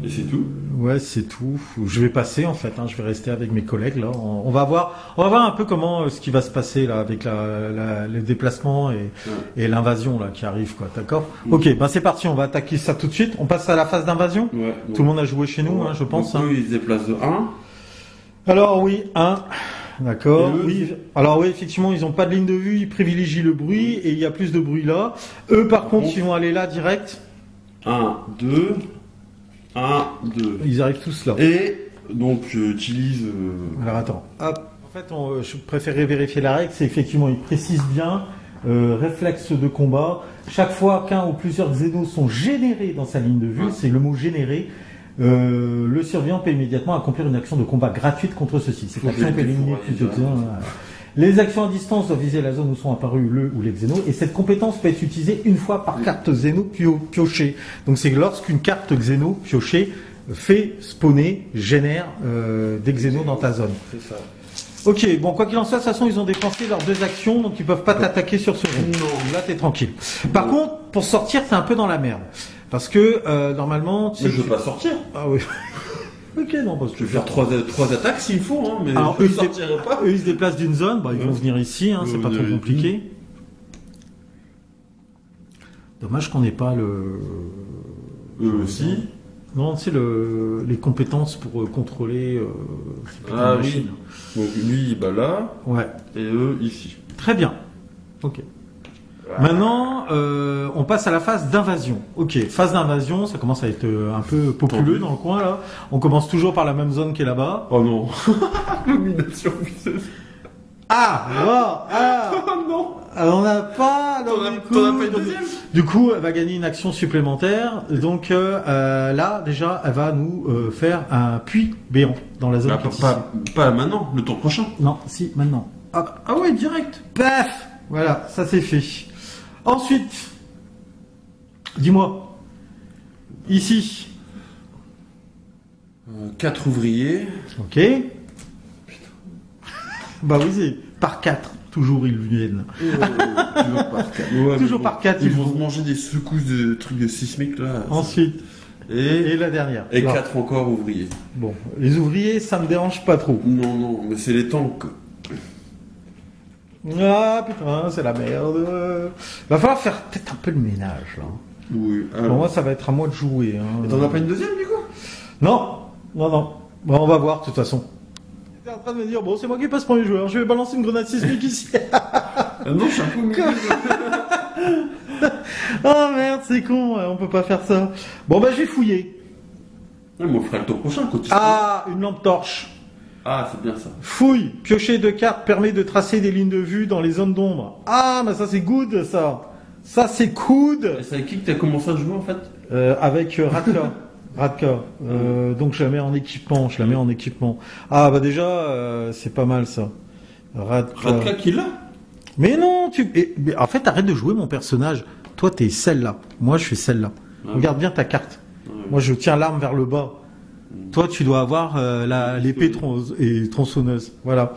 Et c'est tout? Ouais, c'est tout. Je vais passer en fait. Hein. Je vais rester avec mes collègues là. On va voir un peu comment ce qui va se passer là avec le déplacement et l'invasion là qui arrive quoi. D'accord. Ok, c'est parti. On va attaquer ça tout de suite. On passe à la phase d'invasion. Ouais. Tout le monde a joué chez nous, hein, je pense. Donc, hein. eux, ils se déplacent de 1. Alors oui, 1. D'accord. Oui. Alors oui, effectivement, ils ont pas de ligne de vue. Ils privilégient le bruit et il y a plus de bruit là. Eux, par contre, ils vont aller là direct. 1, 2. 1, 2. Ils arrivent tous là. Et donc j'utilise... Alors attends, hop. En fait, je préférais vérifier la règle, c'est effectivement, il précise bien, réflexe de combat. Chaque fois qu'un ou plusieurs xénos sont générés dans sa ligne de vue, c'est le mot généré, Le surveillant peut immédiatement accomplir une action de combat gratuite contre ceux-ci. Cette action peut éliminer plus de xénos. Les actions à distance doivent viser la zone où sont apparus le ou les xénos, et cette compétence peut être utilisée une fois par carte xéno piochée. Donc c'est lorsqu'une carte xéno piochée fait spawner, génère des xénos dans ta zone. C'est ça. Ok, bon, quoi qu'il en soit, de toute façon, ils ont dépensé leurs 2 actions, donc ils peuvent pas t'attaquer sur ce round. Non. Là, t'es tranquille. Par contre, pour sortir, t'es un peu dans la merde. Parce que, normalement... Mais je veux pas sortir. Ah oui. Ok, non, parce que... Je vais faire 3 attaques s'il faut, hein, mais alors, je ne sortirai pas. Eux, ils se déplacent d'une zone, bah, ils vont venir ici, hein, c'est pas trop compliqué. Dommage qu'on n'ait pas le... Eux aussi. Non, c'est les compétences pour contrôler... ah oui. Donc lui, bah là. Ouais. Et eux, ici. Très bien. Ok. Maintenant, on passe à la phase d'invasion. Ok, phase d'invasion, ça commence à être un peu populeux dans le coin là. On commence toujours par la même zone qui est là-bas. Oh non. Domination. Ah, Oh non. On n'a pas. T'en as pas une deuxième. Du coup, elle va gagner une action supplémentaire. Donc là, déjà, elle va nous faire un puits béant dans la zone. Pas maintenant, le tour prochain. Non, si, maintenant. Ah ouais, direct. Paf. Voilà, ça c'est fait. Ensuite, dis-moi, ici. 4 ouvriers. Ok. Bah oui, c'est par 4. Toujours ils viennent. Toujours par 4. Ouais, toujours par 4. Ils vont se manger des secousses de trucs de sismiques là. Ensuite. Et la dernière. Et 4 encore ouvriers. Bon, les ouvriers, ça me dérange pas trop. Non, mais c'est les tanks. Ah putain, c'est la merde. Va falloir faire peut-être un peu le ménage là. Oui. Pour moi, ça va être à moi de jouer. Hein. Et t'en as pas une deuxième du coup? Non. Bon, on va voir de toute façon. J'étais en train de me dire, bon, c'est moi qui passe premier joueur, je vais balancer une grenade sismique ici. Non, je suis un peu mieux. Oh merde, c'est con, on peut pas faire ça. Bon, bah, je vais fouiller. Ouais, mais on fera le tour prochain. Ah, une lampe torche. Ah, c'est bien ça. Fouille. Piocher 2 cartes permet de tracer des lignes de vue dans les zones d'ombre. Ah, mais ça, c'est good, ça. Ça, c'est good. Et c'est avec qui que t'as commencé à jouer en fait? Avec Radka. Donc je la mets en équipement. Ah bah déjà c'est pas mal ça. Radka qui l'a? Mais non, mais en fait arrête de jouer mon personnage. Toi t'es celle-là. Moi je suis celle-là. Regarde bien ta carte. Moi je tiens l'arme vers le bas. Toi tu dois avoir l'épée tronçonneuse. Voilà.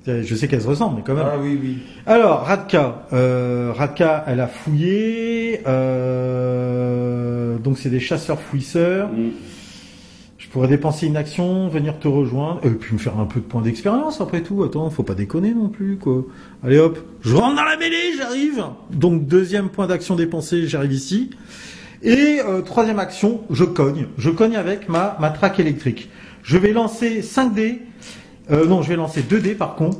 Je sais qu'elles se ressemblent, mais quand même. Ah oui. Alors, Radka, elle a fouillé. Donc, c'est des chasseurs-fouisseurs. Je pourrais dépenser une action, venir te rejoindre, et puis me faire un peu de points d'expérience après tout. Attends, faut pas déconner non plus, quoi. Allez hop, je rentre dans la mêlée, j'arrive. Donc, 2e point d'action dépensé, j'arrive ici. Et 3e action, je cogne. Je cogne avec ma matraque électrique. Je vais lancer 5 dés. Non, je vais lancer 2 dés par contre.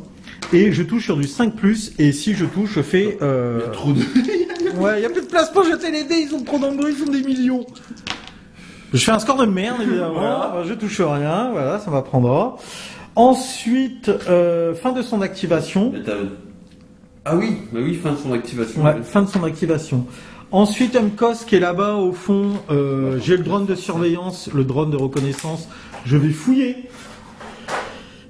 Et je touche sur du 5+, et si je touche, je fais... Il y a trop de... Ouais, il n'y a plus de place pour jeter les dés, ils ont trop d'embrouilles, ils font des millions. Je fais un score de merde, évidemment. Voilà. Je touche rien, voilà, ça m'apprendra. Ensuite, fin de son activation. Ah oui, fin de son activation. Ouais, fin de son activation. Ensuite, Mkos qui est là-bas au fond, j'ai le drone de surveillance, le drone de reconnaissance. Je vais fouiller.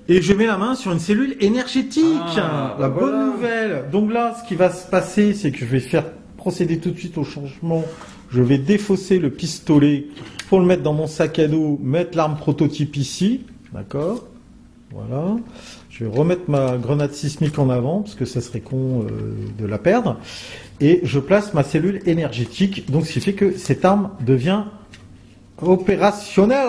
Et je mets la main sur une cellule énergétique. La bonne nouvelle. Donc là, ce qui va se passer, c'est que je vais procéder tout de suite au changement. Je vais défausser le pistolet pour le mettre dans mon sac à dos, mettre l'arme prototype ici. D'accord. Voilà. Je vais remettre ma grenade sismique en avant, parce que ça serait con de la perdre. Et je place ma cellule énergétique. Donc, ce qui fait que cette arme devient opérationnelle.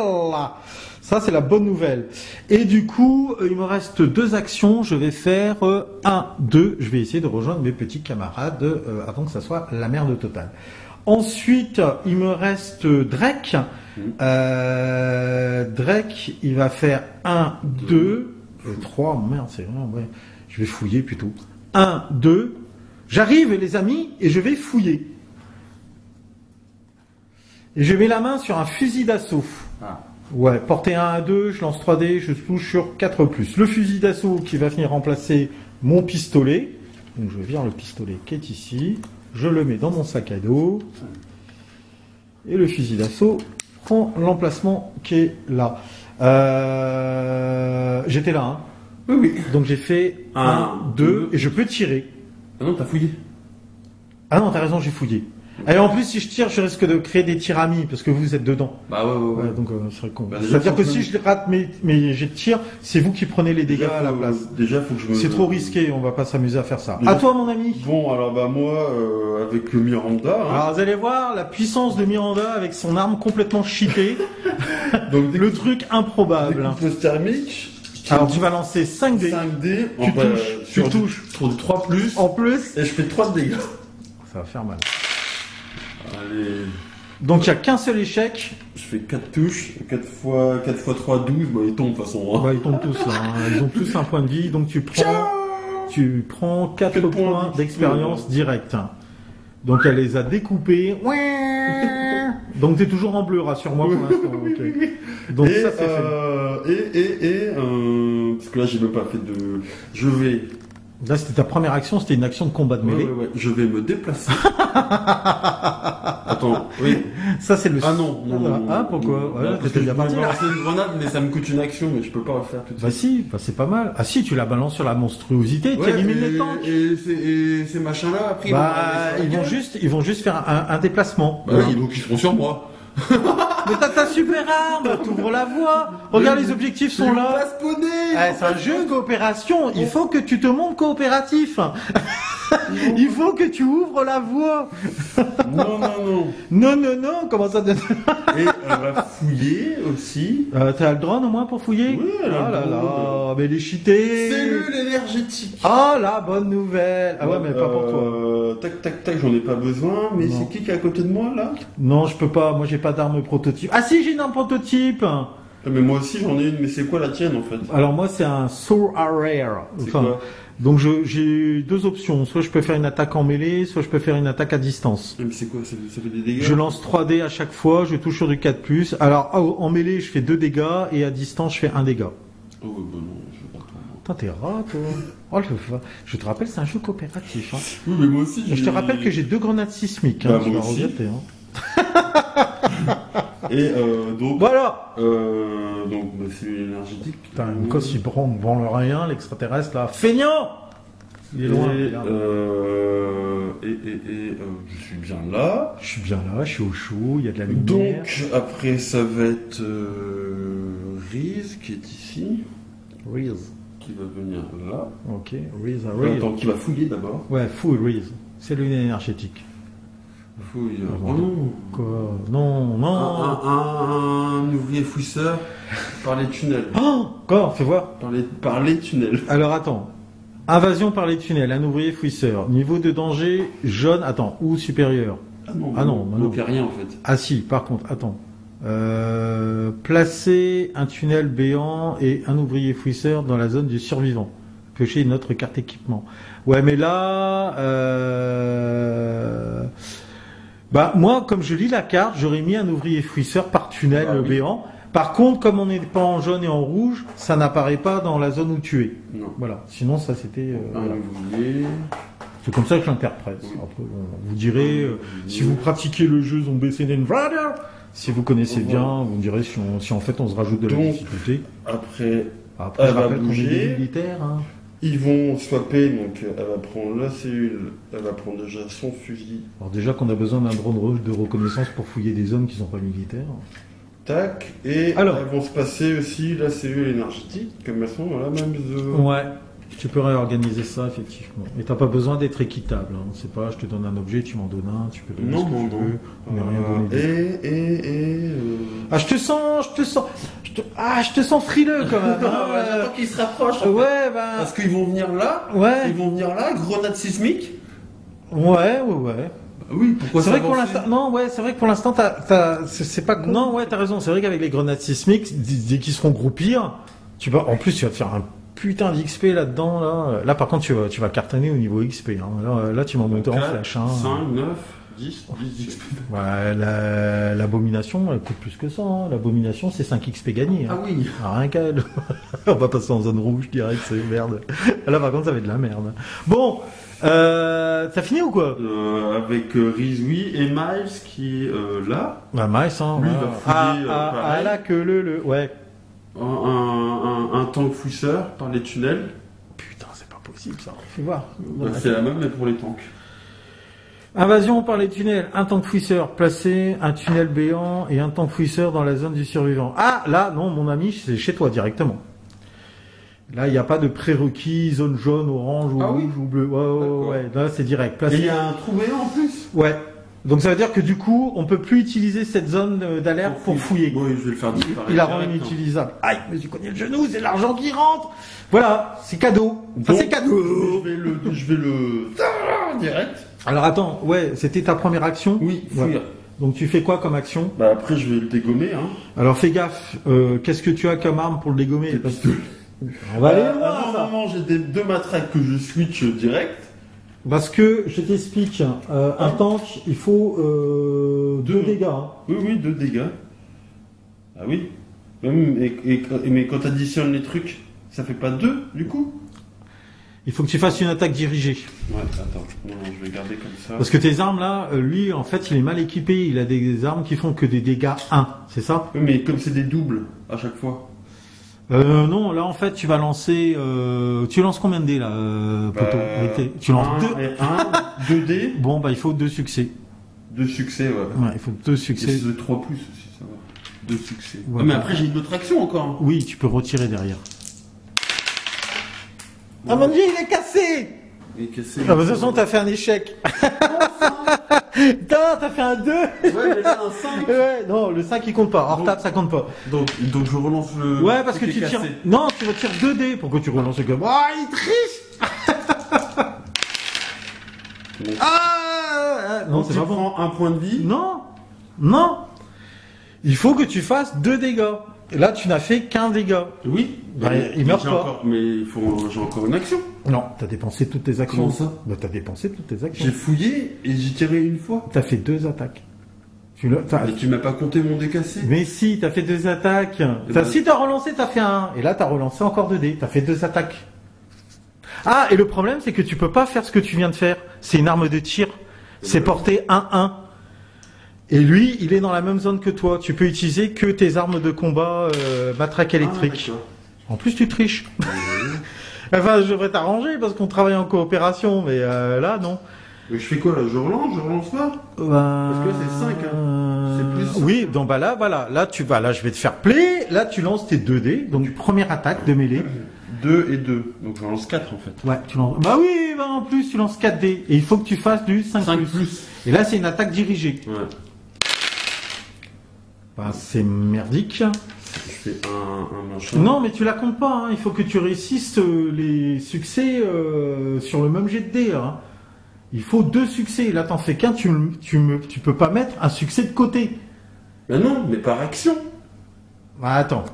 Ça, c'est la bonne nouvelle. Et du coup, il me reste 2 actions. Je vais faire 1, 2. Je vais essayer de rejoindre mes petits camarades avant que ça soit la merde totale. Ensuite, il me reste Drake. Drake, il va faire 1, 2, 3. Merde, c'est vrai. Ouais. Je vais fouiller plutôt. 1, 2. J'arrive, les amis, et je vais fouiller. Et je mets la main sur un fusil d'assaut. Ouais, portée 1 à 2, je lance 3D, je touche sur 4+. Le fusil d'assaut qui va venir remplacer mon pistolet. Donc je vire le pistolet qui est ici. Je le mets dans mon sac à dos. Et le fusil d'assaut l'emplacement qui est là. J'étais là, hein. Oui. Donc j'ai fait 1, 2, et je peux tirer. Ah non, t'as fouillé. Ah non, t'as raison, j'ai fouillé. Et en plus, si je tire, je risque de créer des tirs amis, parce que vous êtes dedans. Bah ouais. Donc, c'est vrai con. Bah, déjà, c'est-à-dire que faut que si je rate mes jets de tir, c'est vous qui prenez les dégâts à la place. Déjà, faut que je me... C'est trop risqué, on va pas s'amuser à faire ça. Déjà- À toi, mon ami. Bon, alors bah moi, avec Miranda, hein, Alors, vous allez voir la puissance de Miranda avec son arme complètement chippée. donc Le truc improbable. découpes thermiques. Alors, tu vas lancer 5 dés. 5D, Tu touches. Sur 3 plus, En plus, et je fais 3 de dégâts. ça va faire mal. Allez, Donc, il n'y a qu'un seul échec. je fais 4 touches, 4 fois 3, 12, bah ils tombent de toute façon. Hein. Bah, ils tombent tous là. Hein. Ils ont tous un point de vie, donc tu prends 4 Quatre points points d'expérience direct. Donc elle les a découpés. Donc t'es toujours en bleu, rassure-moi pour l'instant. Ok. Donc Et, ça c'est fait. parce que là j'ai même pas fait de... Je vais... Là c'était ta première action, c'était une action de combat de mêlée. Ouais. Je vais me déplacer. Attends, oui. Ça c'est le... Ah non. Ah pourquoi Non, Ouais, parce t'étais que bien je vais parti là. balancer une grenade, mais ça me coûte une action, mais je peux pas le faire tout de Bah suite. si, bah, c'est pas mal. Ah si, tu la balances sur la monstruosité, tu élimines les tanks. Et ces machins-là, après, Bah ils ils vont juste faire un déplacement. Bah oui, donc ils seront sur moi. Mais t'as ta super arme, t'ouvres la voie. Regarde, les objectifs sont là. Pas spawner. C'est un jeu de coopération. Il faut que tu te montres coopératif. Il faut que tu ouvres la voie. Non. Non. Comment ça? Et elle va fouiller aussi. T'as le drone au moins pour fouiller? Oui, elle a Ah le là drone. là, mais les cheatés. Cellule énergétique. Ah la bonne nouvelle. Ah ouais, mais pas pour toi. Tac, j'en ai pas besoin. Mais Non. c'est qui est à côté de moi là? Non, je peux pas. Moi, j'ai pas d'arme prototype. Ah si, j'ai une arme prototype. Ah, mais moi aussi j'en ai une. Mais c'est quoi la tienne en fait? Alors moi, c'est un Soul Arrayer. C'est quoi? Donc j'ai deux options. Soit je peux faire une attaque en mêlée, soit je peux faire une attaque à distance. Mais c'est quoi? Ça fait des dégâts? Je lance 3 dés à chaque fois, je touche sur du 4+. Alors en mêlée, je fais 2 dégâts et à distance, je fais 1 dégât. Oh bah non, je vais pas prendre. Putain, t'es rat, toi. Oh, je te rappelle, c'est un jeu coopératif. Hein. Oui, mais moi aussi. Je te rappelle que j'ai 2 grenades sismiques. Bah, Hein, tu moi vas aussi. regretter. Hein. Et donc. Voilà. Donc bah, c'est énergétique. Putain, une cosse, il branle rien, l'extraterrestre, là. Feignant. Il est loin. Regarde. Je suis bien là. Je suis bien là, je suis au chaud, il y a de la lumière. Donc après ça va être Riz qui est ici, Reese. qui va venir là. Ok, Reese. Attends, qui va fouiller d'abord. Ouais, full Reese. C'est l'une énergétique. Fouille. Ah, Oh non. Quoi? Non. Un ouvrier fouisseur par les tunnels. Oh, quoi? Fais voir. Par les tunnels. Alors attends. Invasion par les tunnels, un ouvrier fouisseur. Niveau de danger, jaune, attends, ou supérieur. Ah non. non. Il n'y a rien en fait. Ah si, par contre, attends. Placer un tunnel béant et un ouvrier fouisseur dans la zone du survivant. Piocher notre carte équipement. Ouais, mais là... Bah moi, comme je lis la carte, j'aurais mis un ouvrier fouisseur par tunnel Ah, oui. béant. Par contre, comme on n'est pas en jaune et en rouge, ça n'apparaît pas dans la zone où tu es. Non. Voilà. Sinon, ça c'était. Un Voilà. ouvrier. C'est comme ça que je l'interprète. Oui. Après, bon, vous direz, si vous pratiquez le jeu Zombie Invader, si vous connaissez Voilà. bien, vous me direz si en fait on se rajoute de la Donc, difficulté. Après, Après, elle je va rappelle qu'on est bouger. des militaires. Hein. ils vont swapper, donc elle va prendre la cellule, elle va prendre déjà son fusil. Alors déjà qu'on a besoin d'un drone de reconnaissance pour fouiller des zones qui sont pas militaires. Tac, et Alors. elles vont se passer aussi la cellule énergétique, comme elles sont dans la même zone. Ouais. Tu peux réorganiser ça effectivement. Et t'as pas besoin d'être équitable. Hein. C'est pas, je te donne un objet, tu m'en donnes un, tu peux donner Non, ce que non, tu non. veux. Mais rien donner. Ah, je te sens frileux quand même. hein. J'attends qu'ils se rapprochent. Ouais, bah. Parce qu'ils vont venir là, Ouais. ils vont venir là, grenade sismique. Ouais. Bah oui, pourquoi C'est vrai que pour s'avancer l'instant, non, ouais, c'est vrai que pour l'instant, c'est pas con. Non, ouais, t'as raison. C'est vrai qu'avec les grenades sismiques, dès qu'ils seront groupir, en plus, tu vas te faire un putain d'XP là-dedans, là. Là, par contre, tu vas cartonner au niveau XP, hein. Là, tu m'en montes en 4, flash, hein. 5, 9, 10 XP. Ouais, l'abomination, elle coûte plus que ça, hein. L'abomination, c'est 5 XP gagnés, hein. Ah oui. Ah, rien qu'à elle. On va passer en zone rouge direct, c'est merde. Là, par contre, ça va être de la merde. Bon, t'as fini ou quoi? Avec Riz, oui, et Miles qui est là. Bah, Miles, hein. Lui, il va fouiller, pareil. là que ouais. Un tank fouisseur par les tunnels. Putain, c'est pas possible ça. Fais voir. C'est la même, mais pour les tanks. Invasion par les tunnels. Un tank fouisseur placé, un tunnel béant et un tank fouisseur dans la zone du survivant. Ah, là, non, mon ami, c'est chez toi directement. Là, il n'y a pas de prérequis, zone jaune, orange ou rouge ou bleu. Ouais. Là, c'est direct. Placé. Et il y a un trou béant en plus. Ouais. Donc ça veut dire que du coup, on peut plus utiliser cette zone d'alerte pour fouiller. Oui, je vais le faire disparaître. Il la rend inutilisable. Aïe, mais tu connais le genou, c'est l'argent qui rentre. Voilà, c'est cadeau. Ça, c'est cadeau. Je vais le direct. Alors attends, ouais, c'était ta première action? Oui, fouiller. Ouais. Donc tu fais quoi comme action? Bah après, je vais le dégommer. Hein. Alors fais gaffe, qu'est-ce que tu as comme arme pour le dégommer? On va aller loin, non, j'ai deux matraques que je switch direct. Parce que, je t'explique, un tank, il faut 2 dégâts. Hein. Oui, 2 dégâts. Ah oui. Mais quand tu additionnes les trucs, ça fait pas 2 du coup? Il faut que tu fasses une attaque dirigée. Ouais, attends, non, je vais garder comme ça. Parce que tes armes là, lui, en fait, il est mal équipé, il a des armes qui font que des dégâts 1, c'est ça? Oui, mais comme c'est des doubles à chaque fois. Non, là en fait tu vas lancer. Tu lances combien de dés là, Poto? Tu lances 2 dés. Bon bah il faut 2 succès. 2 succès, ouais. Ouais, il faut 2 succès. Et 3 plus aussi, ça va. 2 succès. Ouais, mais après j'ai une autre action encore. Oui, tu peux retirer derrière. Ah mon dieu, il est cassé! Il est cassé. Ah bah de toute façon t'as fait un échec. Putain, t'as fait un 2. Ouais, mais là un 5. Ouais, non, le 5 il compte pas. Hors table ça compte pas. Donc je relance le. Ouais, parce que tu tires. Non, tu retires 2 dés. Pourquoi tu relances le comme. Oh, il triche. Non, c'est pas bon. Prends un point de vie. Non. Il faut que tu fasses 2 dégâts. Et là, tu n'as fait qu'un dégât. Oui. Bah, il meurt pas. Mais j'ai encore une action. Non, t'as dépensé toutes tes actions. Comment ça? Bah, t'as dépensé toutes tes actions. J'ai fouillé et j'ai tiré une fois. T'as fait 2 attaques. Mais tu m'as pas compté mon décassé. Mais si, t'as fait 2 attaques. Si t'as relancé, t'as fait 1. Et là, t'as relancé encore 2 dés. T'as fait 2 attaques. Ah, et le problème, c'est que tu peux pas faire ce que tu viens de faire. C'est une arme de tir. C'est porté 1-1. Et lui, il est dans la même zone que toi. Tu peux utiliser que tes armes de combat matraque électrique. En plus, tu triches. Enfin, je devrais t'arranger parce qu'on travaille en coopération, mais là, non. Mais je fais quoi là? Je relance pas? Parce que c'est 5. Hein. C'est plus 5. Oui, donc bah là, voilà. Là, là, je vais te faire play. Là, tu lances tes 2 dés. Donc, première attaque de mêlée. 2 et 2. Donc, je lance 4 en fait. Ouais, tu lances. Bah oui, bah en plus, tu lances 4 dés. Et il faut que tu fasses du 5 plus. Et là, c'est une attaque dirigée. Ouais. Bah, c'est merdique. Je fais un machin. Non, mais tu la comptes pas. Hein. Il faut que tu réussisses les succès sur le même jet de dés. Hein. Il faut 2 succès. Là, t'en fais qu'un. Tu peux pas mettre un succès de côté. Ben non, mais par action. Bah, attends.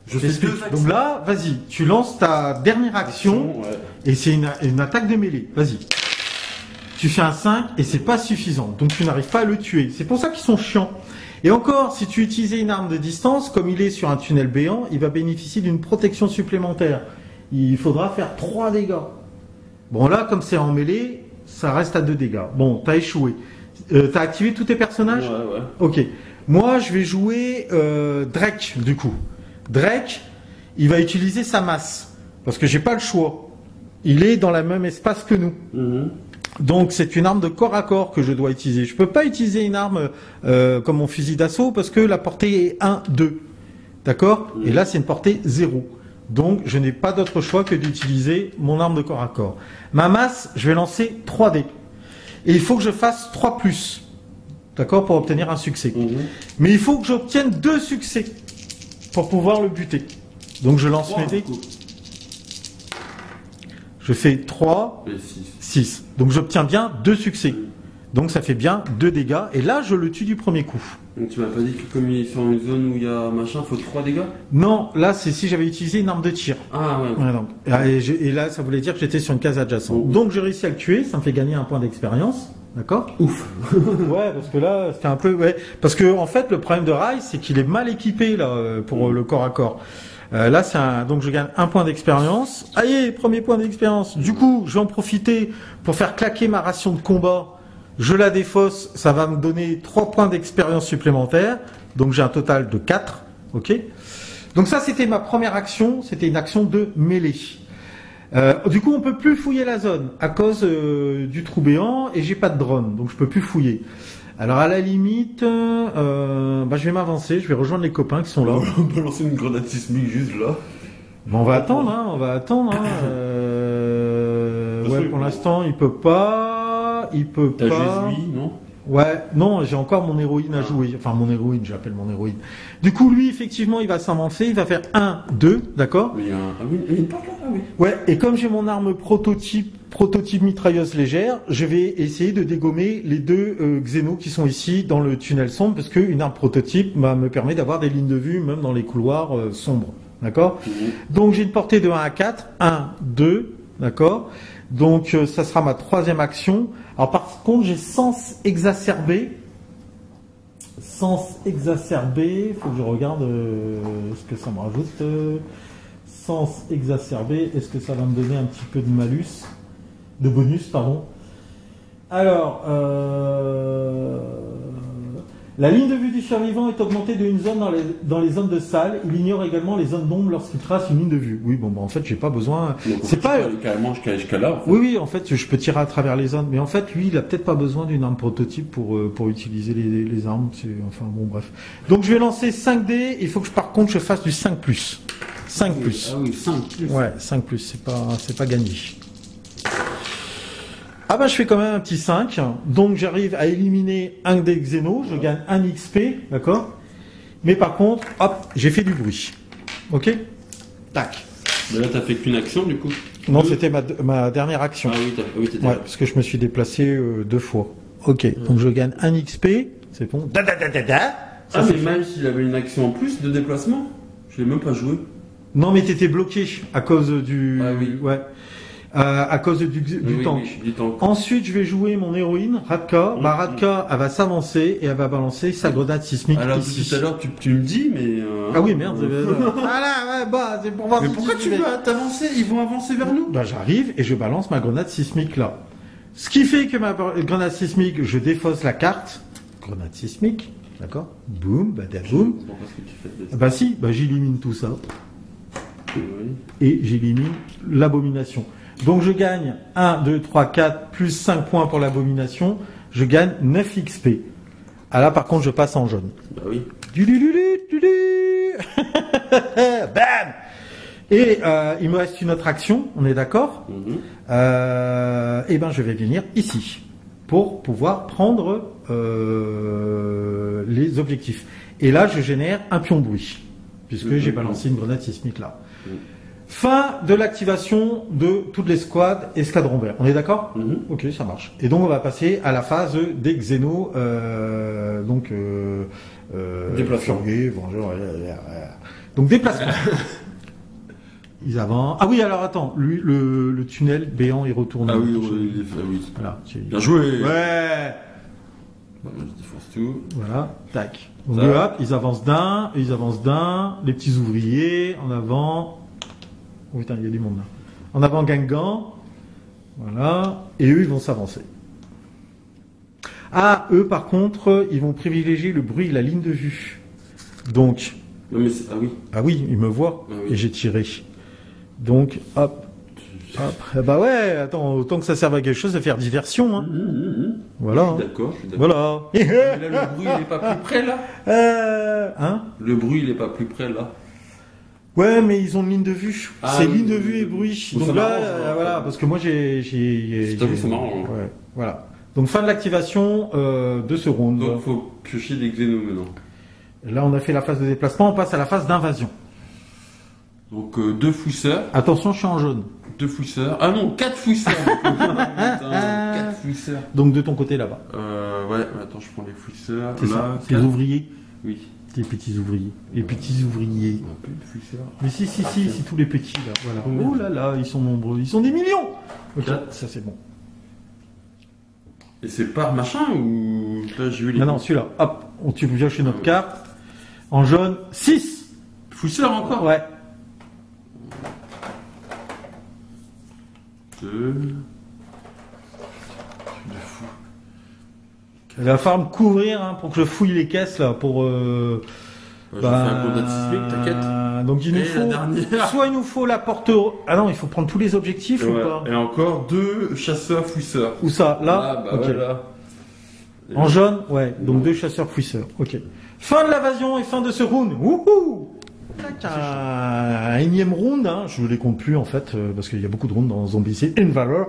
Je fais 2 actions. Donc là, vas-y. Tu lances ta dernière action. Ouais. Et c'est une attaque de mêlée. Vas-y. Tu fais un 5 et c'est pas suffisant. Donc tu n'arrives pas à le tuer. C'est pour ça qu'ils sont chiants. Et encore, si tu utilisais une arme de distance, comme il est sur un tunnel béant, il va bénéficier d'une protection supplémentaire. Il faudra faire 3 dégâts. Bon là, comme c'est en mêlée, ça reste à 2 dégâts. Bon, t'as échoué. T'as activé tous tes personnages? Ouais. Ok. Moi, je vais jouer Drake, du coup. Drake, il va utiliser sa masse. Parce que j'ai pas le choix. Il est dans le même espace que nous. Donc c'est une arme de corps à corps que je dois utiliser. Je peux pas utiliser une arme comme mon fusil d'assaut parce que la portée est 1, 2. D'accord? Et là c'est une portée 0. Donc je n'ai pas d'autre choix que d'utiliser mon arme de corps à corps. Ma masse, je vais lancer 3 dés. Et il faut que je fasse 3 plus. D'accord? Pour obtenir un succès. Mais il faut que j'obtienne 2 succès pour pouvoir le buter. Donc je lance mes dés. Je fais 3, 6. Donc j'obtiens bien 2 succès. Donc ça fait bien 2 dégâts. Et là, je le tue du premier coup. Donc tu m'as pas dit que comme il est sur une zone où il y a machin, il faut 3 dégâts? Non, là c'est si j'avais utilisé une arme de tir. Ah ouais. Voilà, donc. Et là, ça voulait dire que j'étais sur une case adjacente. Donc j'ai réussi à le tuer, ça me fait gagner un point d'expérience. D'accord? Ouf. Ouais, parce que là, c'était un peu... Ouais. Parce que en fait, le problème de Rai, c'est qu'il est mal équipé là pour le corps à corps. Là, donc je gagne un point d'expérience. Allez, premier point d'expérience. Du coup, je vais en profiter pour faire claquer ma ration de combat. Je la défausse, ça va me donner 3 points d'expérience supplémentaires. Donc j'ai un total de 4. Ok. Donc ça, c'était ma première action. C'était une action de mêlée. Du coup, on peut plus fouiller la zone à cause du trou béant et j'ai pas de drone, donc je peux plus fouiller. Alors à la limite, je vais m'avancer, je vais rejoindre les copains qui sont là. On peut lancer une grenade sismique juste là. Bon, on va attendre. Ouais, pour l'instant, il peut pas. T'as Jésus, non? Ouais, non, j'ai encore mon héroïne à jouer. Enfin, mon héroïne, j'appelle mon héroïne. Du coup, lui, effectivement, il va s'avancer, il va faire 1, 2, d'accord? Mais il y a une porte là, oui. Ouais, et comme j'ai mon arme prototype mitrailleuse légère, je vais essayer de dégommer les 2 xénos qui sont ici dans le tunnel sombre, parce qu'une arme prototype me permet d'avoir des lignes de vue, même dans les couloirs sombres, d'accord? Donc, j'ai une portée de 1 à 4, 1, 2, d'accord? Donc, ça sera ma 3e action. Alors, par contre, j'ai sens exacerbé. Sens exacerbé, faut que je regarde ce que ça me rajoute. Sens exacerbé, est-ce que ça va me donner un petit peu de malus, de bonus, pardon. Alors, la ligne de vue du survivant est augmentée d'une zone dans les zones de salle. Il ignore également les zones d'ombre lorsqu'il trace une ligne de vue. Oui, bon, en fait, j'ai pas besoin. Donc, c'est pas carrément jusqu'à là. En fait. Oui, en fait, je peux tirer à travers les zones, mais en fait, lui, il a peut-être pas besoin d'une arme prototype pour utiliser les armes. Enfin, bon, bref. Donc, je vais lancer 5 dés. Il faut que par contre, je fasse du 5+. 5+. Ah oui, 5+. Ouais, 5+. C'est pas gagné. Ah bah je fais quand même un petit 5, donc j'arrive à éliminer un des xénos, je gagne 1 XP, d'accord? Mais par contre, hop, j'ai fait du bruit. Ok? Tac. Mais là t'as fait qu'une action du coup? Non, c'était ma dernière action. Ah oui, t'étais ouais, parce que je me suis déplacé 2 fois. Ok, donc je gagne 1 XP, c'est bon. Ça, mais même s'il avait une action en plus de déplacement, je l'ai même pas joué. Non mais t'étais bloqué à cause du... Ah oui. Ouais. À cause du tank. Oui, du tank. Ensuite, je vais jouer mon héroïne, Radka. Radka, elle va s'avancer et elle va balancer sa grenade sismique alors, ici. Tout à l'heure, tu me dis, mais... Ah oui, merde. Voilà, ouais, bah, c'est pour voir mais si pourquoi tu vas t'avancer? Ils vont avancer vers nous? Bah, j'arrive et je balance ma grenade sismique là. Ce qui fait que ma grenade sismique, je défausse la carte. Grenade sismique, d'accord? Boum, badaboum. Bah si, bah j'élimine tout ça. Oui. Et j'élimine l'abomination. Donc je gagne 1, 2, 3, 4, plus 5 points pour l'abomination. Je gagne 9 XP. Ah là par contre je passe en jaune. Bah oui. Bam. Et il me reste une autre action, on est d'accord? Et ben je vais venir ici pour pouvoir prendre les objectifs. Et là je génère un pion bruit, puisque j'ai balancé une grenade sismique là. Fin de l'activation de toutes les squads escadron vert. On est d'accord? Ok, ça marche. Et donc on va passer à la phase des xénos, déplacement. Furieux, vengeurs, donc déplacement. Ils avancent. Ah oui, alors attends, lui, le tunnel béant, il retourne. Ah oui. Voilà. Bien joué. Ouais. Je défonce tout. Voilà, tac. Donc hop, ils avancent d'un, les petits ouvriers, en avant. Oh putain, il y a du monde là. En avant Guingamp. Voilà. Et eux, ils vont s'avancer. Ah, eux, par contre, ils vont privilégier le bruit et la ligne de vue. Donc. Non, mais ah oui, ils me voient. Ah oui. Et j'ai tiré. Donc, hop. Bah ouais, attends, autant que ça serve à quelque chose de faire diversion. Hein. Voilà. Je suis d'accord. Voilà. Mais là, le bruit, il est pas plus près là. Hein? Le bruit, il est pas plus près là. Ouais, mais ils ont une ligne de vue. Ah, c'est oui, ligne de vue et bruit. Bon, donc là, voilà, parce que moi j'ai. C'est marrant. Ouais, voilà. Donc fin de l'activation de ce round. Donc faut piocher des xénos maintenant. Là, on a fait la phase de déplacement, on passe à la phase d'invasion. Donc 2 fouisseurs. Attention, je suis en jaune. 2 fouisseurs. Ah non, 4 fouisseurs. 4 fouisseurs. Donc de ton côté là-bas. Ouais, attends, je prends les fouisseurs. C'est ça, c'est les ouvriers. Oui. Les petits ouvriers. Les petits ouvriers. Un peu de fouisseurs. Mais si, tous les petits là. Voilà. Oh là là, ils sont nombreux. Ils sont des millions. Ok, ça c'est bon. Et c'est par machin ou là j'ai vu les. Non, celui-là. Hop, tu pioches notre carte. En jaune, 6. Fouisseurs encore? Ouais. 2. De fou. Il va falloir me couvrir hein, pour que je fouille les caisses là pour. Je fais un grenade sismique, t'inquiète. Donc il nous Et faut. la dernière. Soit il nous faut la porte. Ah non, il faut prendre tous les objectifs ou pas? Et encore 2 chasseurs fouisseurs. Où ça? Là. Ah, bah Ok. ouais, là. En jaune, ouais. Donc 2 chasseurs fouisseurs. Ok. Fin de l'invasion et fin de ce round. Wouhou! Un énième round, hein. Je ne les compte plus en fait, parce qu'il y a beaucoup de rounds dans Zombicide Invader.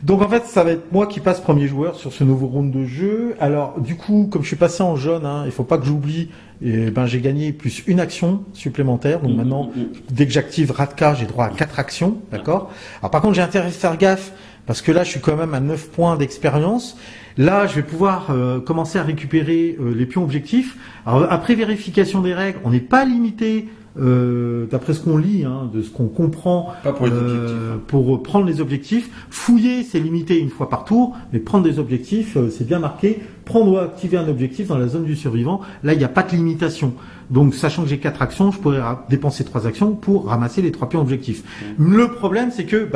Donc en fait, ça va être moi qui passe premier joueur sur ce nouveau round de jeu. Alors du coup, comme je suis passé en jaune, hein, il faut pas que j'oublie, j'ai gagné plus une action supplémentaire. Donc maintenant, dès que j'active Radka, j'ai droit à 4 actions, d'accord? Alors par contre, j'ai intérêt à faire gaffe, parce que là, je suis quand même à 9 points d'expérience. Là, je vais pouvoir commencer à récupérer les pions objectifs. Alors après vérification des règles, on n'est pas limité. D'après ce qu'on lit, hein, de ce qu'on comprend, Pas pour les objectifs. pour prendre les objectifs. Fouiller, c'est limité une fois par tour, mais prendre des objectifs, c'est bien marqué. Prendre ou activer un objectif dans la zone du survivant, là, il n'y a pas de limitation. Donc, sachant que j'ai 4 actions, je pourrais dépenser 3 actions pour ramasser les 3 pions objectifs. Le problème, c'est que,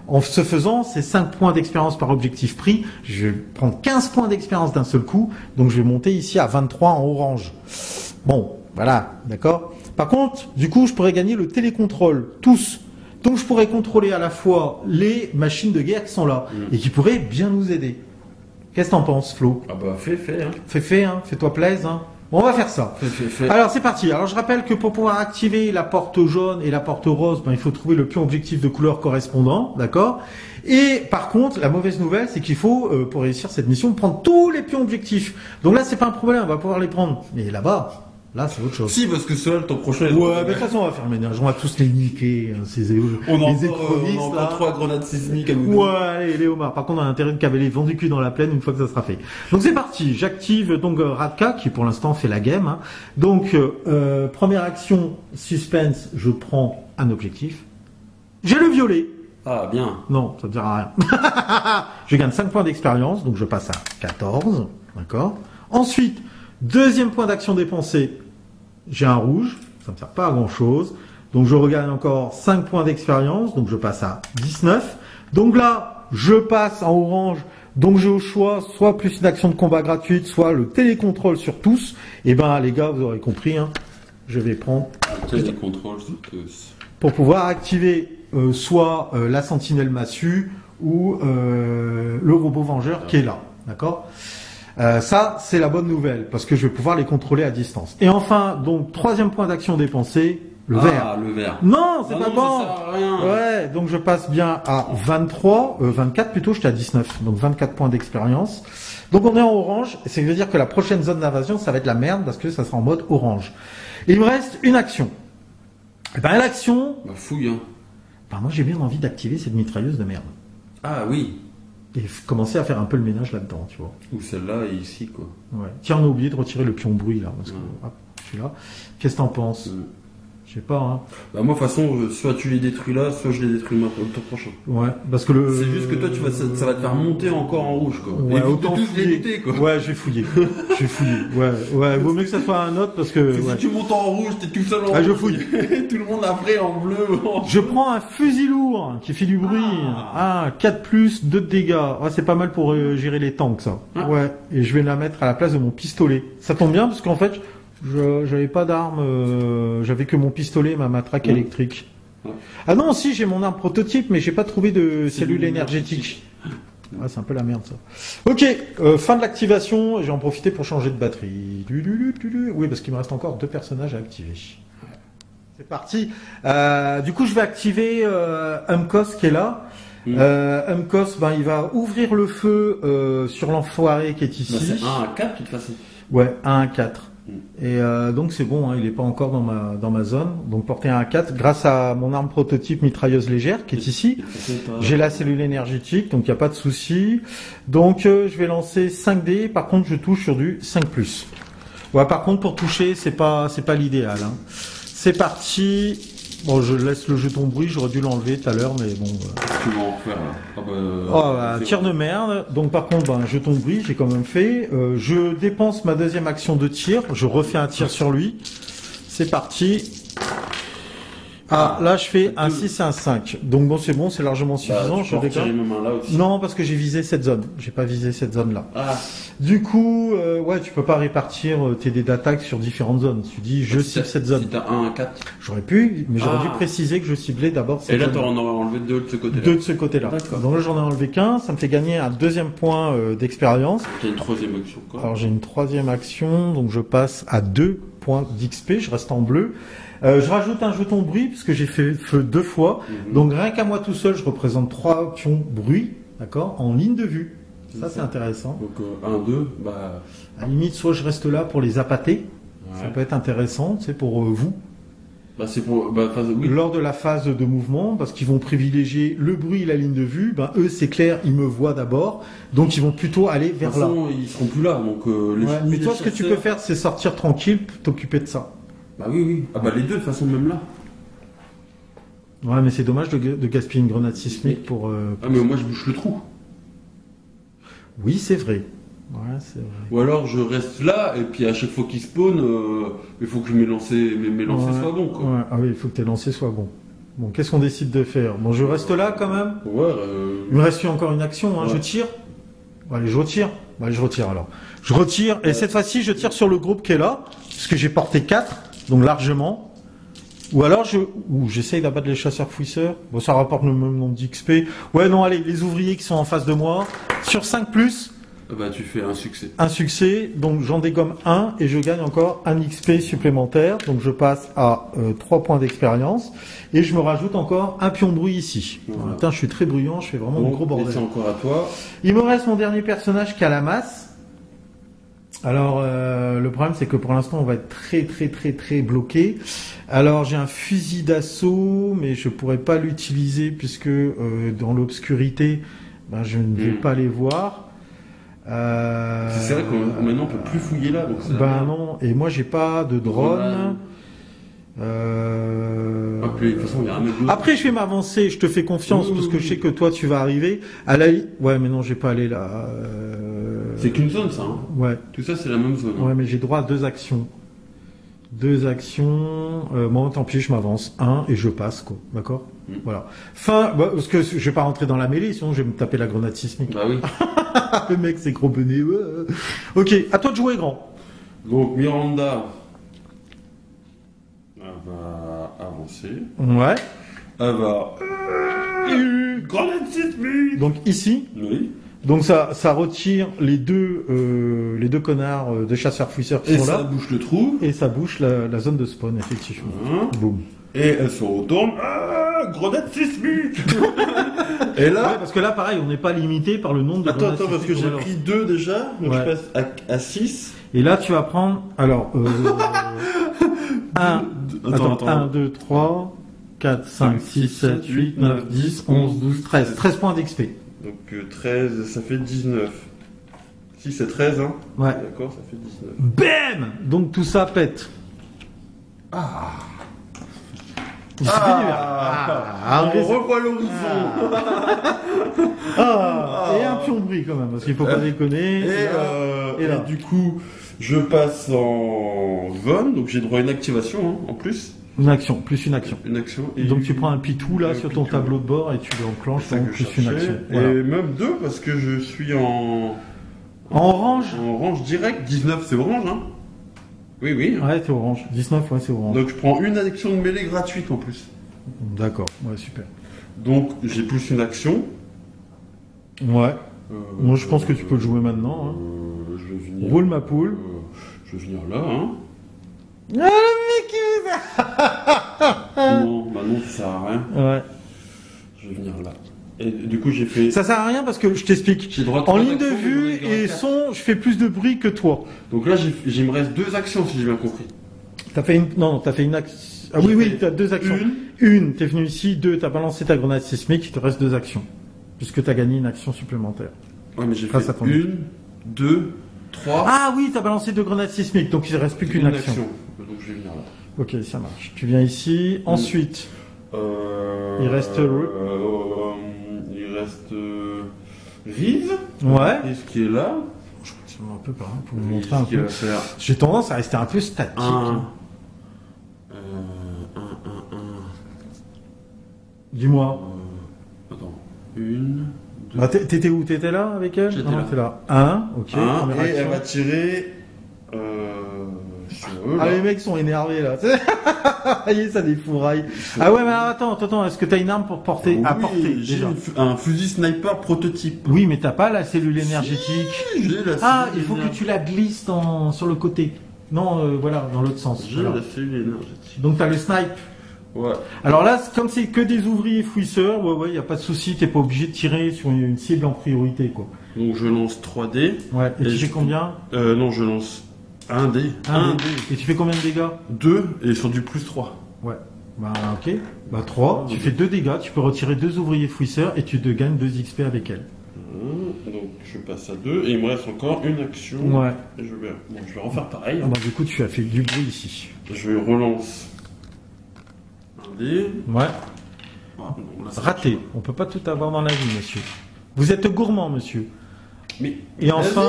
en se faisant, c'est 5 points d'expérience par objectif pris. Je vais prendre 15 points d'expérience d'un seul coup, donc je vais monter ici à 23 en orange. Bon, voilà, d'accord. Par contre, du coup, je pourrais gagner le télécontrôle, tous. Donc, je pourrais contrôler à la fois les machines de guerre qui sont là et qui pourraient bien nous aider. Qu'est-ce que t'en penses, Flo? Ah bah fais, hein. Fais-toi plaisir. Hein. Bon, on va faire ça. Fais. Alors, c'est parti. Alors, je rappelle que pour pouvoir activer la porte jaune et la porte rose, il faut trouver le pion objectif de couleur correspondant, d'accord? Et par contre, la mauvaise nouvelle, c'est qu'il faut, pour réussir cette mission, prendre tous les pions objectifs. Donc là, c'est pas un problème, on va pouvoir les prendre. Mais là-bas... Là, c'est autre chose. Si, parce que cela, ton prochain... Ouais, mais de toute façon, on va faire le ménage. On va tous les niquer, hein, ces on a les écrevisses, encore là. 3 grenades sismiques à nous donner. Ouais, allez, les homards. Par contre, on a intérêt de cavaler vendu cul dans la plaine une fois que ça sera fait. Donc, c'est parti. J'active, donc, Radka, qui pour l'instant fait la game, hein. Donc, première action, suspense, je prends un objectif. J'ai le violet. Ah, bien. Non, ça ne sert à rien. Je gagne 5 points d'expérience, donc je passe à 14. D'accord. Ensuite, deuxième point d'action dépensé. J'ai un rouge, ça ne me sert pas à grand chose. Donc je regagne encore 5 points d'expérience, donc je passe à 19. Donc là, je passe en orange, donc j'ai au choix soit plus une action de combat gratuite, soit le télécontrôle sur tous. Et ben les gars, vous aurez compris, hein, je vais prendre Télécontrôle, pour pouvoir activer soit la sentinelle massue ou le robot vengeur qui est là, d'accord? Ça, c'est la bonne nouvelle, parce que je vais pouvoir les contrôler à distance. Et enfin, donc, troisième point d'action dépensé, le vert. Ah, le vert. Non, c'est pas bon. Ça sert à rien. Ouais, donc je passe bien à 24 plutôt, j'étais à 19. Donc 24 points d'expérience. Donc on est en orange, et ça veut dire que la prochaine zone d'invasion, ça va être la merde, parce que ça sera en mode orange. Et il me reste une action. Et ben, l'action... Bah, fouille, hein. moi, j'ai bien envie d'activer cette mitrailleuse de merde. Ah, oui. Et commencer à faire un peu le ménage là-dedans, tu vois. Ou celle-là et ici, quoi. Ouais. Tiens, on a oublié de retirer le pion bruit, là, parce que, hop, je suis là. Qu'est-ce que t'en penses? Je sais pas, hein. Bah, moi, de toute façon, soit tu les détruis là, soit je les détruis moi le tour prochain. Ouais, parce que C'est juste que toi, ça va te faire monter encore en rouge, quoi. Ouais, et autant tous fouiller. les lutter, quoi. Ouais, j'ai fouillé. Ouais, vaut mieux que ça soit un autre, parce que, Si tu montes en rouge, t'es tout seul en rouge. je fouille. Tout le monde après en bleu. Je prends un fusil lourd, qui fait du bruit. 4+, 2 de dégâts. Ouais, c'est pas mal pour gérer les tanks, ça. Ouais. Et je vais la mettre à la place de mon pistolet. Ça tombe bien, parce qu'en fait, j'avais pas d'arme, j'avais que mon pistolet et ma matraque électrique. Ah non, si, j'ai mon arme prototype, mais j'ai pas trouvé de cellule énergétique. Ah, c'est un peu la merde, ça. Ok, fin de l'activation, j'ai en profité pour changer de batterie. Oui, parce qu'il me reste encore 2 personnages à activer. C'est parti. Du coup, je vais activer Umkos qui est là. Umkos, il va ouvrir le feu sur l'enfoiré qui est ici. C'est 1 à 4, de toute façon. Ouais, 1 à 4. Et donc c'est bon, hein, il n'est pas encore dans ma zone. Donc porter 1 à 4 grâce à mon arme prototype mitrailleuse légère qui est ici. J'ai la cellule énergétique, donc il n'y a pas de souci. Donc je vais lancer 5 dés. Par contre, je touche sur du 5+. Ouais, par contre, pour toucher, c'est pas l'idéal. Hein. C'est parti. Bon, je laisse le jeton bruit, j'aurais dû l'enlever tout à l'heure, mais bon. Tu vas en faire là. Tir de merde. Donc par contre, jeton bruit, j'ai quand même fait. Je dépense ma deuxième action de tir. Je refais un tir sur lui. C'est parti. Ah, là je fais un 6 et un 5. Donc bon, c'est bon, c'est largement suffisant. Tu peux retirer même un là aussi. Non, parce que j'ai visé cette zone. J'ai pas visé cette zone-là. Ah. Du coup, ouais, tu peux pas répartir tes dés d'attaque sur différentes zones. Tu dis, je cible cette zone. Si t'as 1 à 4. J'aurais pu, mais j'aurais dû préciser que je ciblais d'abord cette zone. Et là, zone. t'en aurais enlevé 2 de ce côté-là. 2 de ce côté-là. Donc là, j'en ai enlevé qu'un. Ça me fait gagner un deuxième point d'expérience. T'as une troisième action, quoi. Alors j'ai une troisième action, donc je passe à 2 points d'XP. Je reste en bleu. Je rajoute un jeton bruit parce que j'ai fait feu 2 fois. Donc rien qu'à moi tout seul, je représente 3 pions bruit, d'accord, en ligne de vue. Ça c'est intéressant. Donc 1, 2, bah... À la limite, soit je reste là pour les appâter. Ouais. Ça peut être intéressant, c'est pour vous. Bah c'est pour... Bah, oui. Lors de la phase de mouvement, parce qu'ils vont privilégier le bruit et la ligne de vue, ben eux c'est clair, ils me voient d'abord, donc ils vont plutôt aller vers là. De toute façon, ils seront plus là, donc... mais toi, ce que tu peux faire, c'est sortir tranquille, t'occuper de ça. Bah oui. Ah bah les deux, de toute façon, même là. Ouais, mais c'est dommage de gaspiller une grenade sismique pour... Ah mais moi je bouche le trou. Oui, c'est vrai. Ouais, c'est vrai. Ou alors je reste là, et puis à chaque fois qu'il spawn, il faut que mes lancers soient bons, quoi. Ouais. Ah oui, il faut que tes lancers soient bons. Bon, qu'est-ce qu'on décide de faire? Bon, je reste là quand même. Ouais. Il me reste encore une action, hein. Ouais. Je tire. Allez, je retire. Allez, je retire alors. Je retire, et cette fois-ci, je tire sur le groupe qui est là, parce que j'ai porté 4, donc largement. Ou alors, j'essaye d'abattre les chasseurs-fouisseurs. Bon, ça rapporte le même nombre d'XP. Ouais, non, allez, les ouvriers qui sont en face de moi. Sur 5+. Bah, tu fais un succès. Un succès, donc j'en dégomme 1 et je gagne encore un XP supplémentaire. Donc je passe à 3 points d'expérience et je me rajoute encore un pion de bruit ici. Voilà. Putain, je suis très bruyant, je fais vraiment un gros bordel. C'est encore à toi. Il me reste mon dernier personnage qui a la masse. Alors le problème c'est que pour l'instant on va être très bloqué. Alors j'ai un fusil d'assaut mais je pourrais pas l'utiliser puisque dans l'obscurité je ne vais pas les voir. C'est vrai que maintenant on peut plus fouiller là. Donc non, et moi j'ai pas de drone. De toute façon, il y a un mec d'autre. Après je vais m'avancer, je te fais confiance parce que je sais que toi tu vas arriver. Ouais mais non j'ai pas allé là. C'est qu'une zone ça. Hein. Ouais. Tout ça c'est la même zone. Ouais mais j'ai droit à 2 actions. 2 actions. Moi tant pis je m'avance. 1 et je passe quoi. D'accord. Voilà. Parce que je vais pas rentrer dans la mêlée sinon je vais me taper la grenade sismique. Bah oui. Le mec c'est gros benet. Ok, à toi de jouer grand. Donc Miranda. Elle va avancer. Ouais. Elle va... Grenade sismique. Donc ici. Oui. Donc ça retire les deux connards de chasseurs-fouisseurs qui sont là. Et ça bouche le trou. Et ça bouche la zone de spawn, effectivement. Boum. Et elle se retourne. Grenade sismique. Et là... Ouais, parce que là, pareil, on n'est pas limité par le nombre de grenades sismiques. Attends, parce que j'ai pris 2 déjà. Donc je passe à 6. Et là, tu vas prendre... Alors... 1, 2, 3, 4, 5, 6, 7, 8, 9, 10, 11, 12, 13. 13 points d'XP. Donc 13, ça fait 19. Si c'est 13, hein. Ouais. D'accord, ça fait 19. BAM! Donc tout ça pète. On revoit l'horizon. Et un pion de bruit quand même, parce qu'il faut pas déconner. Et là, du coup, je passe en zone, donc j'ai droit à une activation hein, en plus. Une action, plus une action. Une action. Et donc tu prends un pitou là sur ton tableau de bord et tu l'enclenches donc plus une action. Voilà. Et même 2 parce que je suis en orange. En orange direct. 19 c'est orange hein. Oui. Ouais, c'est orange. 19 ouais, c'est orange. Donc je prends une action de mêlée gratuite en plus. D'accord. Ouais, super. Donc j'ai plus une action. Ouais. Moi je pense que tu peux le jouer maintenant. Hein. Je vais venir. Roule ma poule. Je vais venir là hein. Ah, le mec non, ça sert à rien. Ouais. Je vais venir là. Et du coup, j'ai fait... Ça sert à rien parce que je t'explique. J'ai droit en ligne de vue et son, je fais plus de bruit que toi. Donc là, il me reste 2 actions si j'ai bien compris. T'as fait une action. Ah oui, t'as 2 actions. Une, t'es venu ici. 2, t'as balancé ta grenade sismique, il te reste 2 actions. Puisque t'as gagné une action supplémentaire. Ouais, mais j'ai fait 1, 2, 3... Ah oui, t'as balancé 2 grenades sismiques, donc il ne reste plus qu'une action. Donc je vais venir là. Ok, ça marche. Tu viens ici. Ensuite, il reste... il reste... Rive. Ouais. Et ce qui est là... Je continue un peu par là pour vous montrer un peu. J'ai tendance à rester un peu statique. Dis-moi. Attends. 1, 2... Ah, t'étais où? T'étais là avec elle? J'étais Non, là. t'es là. 1, ok. 1, première et action. elle va tirer... sur eux, Ah, là. les mecs sont énervés là. Ça y est, ça défouraille. Ah ouais, mais attends, est-ce que t'as une arme pour porter, à Oui, porter j'ai déjà? un fusil sniper prototype. Oui, mais t'as pas la cellule énergétique. Si, j'ai la Ah, cellule il faut que énergétique. tu la glisses sur le côté. Non, voilà, dans l'autre sens. J'ai Voilà. la cellule énergétique. Donc t'as le snipe. Ouais. Alors là, comme c'est que des ouvriers fouisseurs, ouais, y a pas de souci, t'es pas obligé de tirer sur une cible en priorité, quoi. Donc je lance 3D. Ouais. Et tu je- fais combien? Non, je lance 1D. Un 1D. dé. Et tu fais combien de dégâts? 2 et sur du plus 3. Ouais. Bah ok. Bah 3. Tu fais 2 dégâts, tu peux retirer 2 ouvriers fouisseurs et tu te gagnes 2 XP avec elle. Donc je passe à 2 et il me reste encore une action. Ouais. Et je vais refaire pareil. Bah du coup, tu as fait du bruit ici. Je relance 1D. Ouais. Ah, non, là, ça Raté. marche On peut pas tout avoir dans la vie, monsieur. Vous êtes gourmand, monsieur. pas. Mais Et enfin,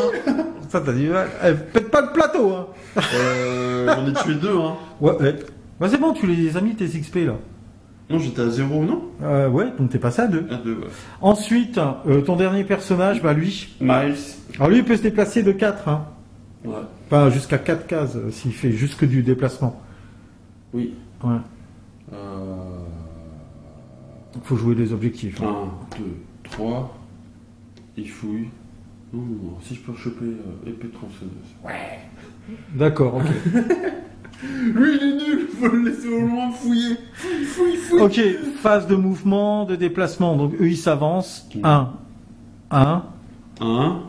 ça t'as dit, pète pas le plateau, hein. j'en ai tué 2, hein. Ouais, ouais. Bah c'est bon, tu les as mis tes XP là. Non, j'étais à 0, non? Ouais, donc t'es passé à 2. À 2, ouais. Ensuite, ton dernier personnage, bah lui. Miles. Alors lui, il peut se déplacer de 4, hein. Ouais. Enfin, jusqu'à 4 cases, s'il fait juste que du déplacement. Oui. Ouais. Euh... Faut jouer les objectifs. 1, hein. 2, 3. Il fouille. Non, si je peux choper épée tronçonneuse. Ouais. D'accord, ok. Lui, il est nul. Faut le laisser au loin fouiller. Fouille. Ok, phase de mouvement, de déplacement. Donc eux, ils s'avancent. 1. 1. 1.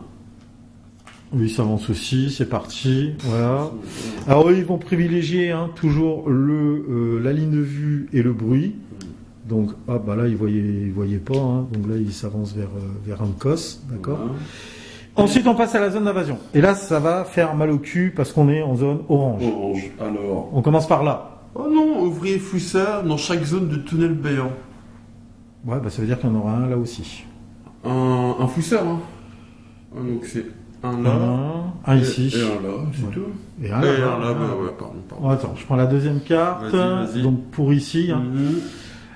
Eux, ils s'avancent aussi, c'est parti. Voilà. Alors eux, ils vont privilégier toujours la ligne de vue et le bruit. Donc, ah bah là, ils voyaient pas. Hein. Donc là, ils s'avancent vers Amcos, d'accord. Voilà. Ensuite, on passe à la zone d'invasion. Et là, ça va faire mal au cul parce qu'on est en zone orange. Orange. Alors. On commence par là. Oh non, ouvrier fouisseur dans chaque zone de tunnel béant. Ouais, bah ça veut dire qu'il y en aura un là aussi. Un fouisseur, hein. Donc c'est un là. Un ici. Et un là, c'est Ouais. tout. Et Et un un là. là, bah ouais, pardon. Bon, attends, je prends la deuxième carte. Vas-y. Donc pour ici. Hein.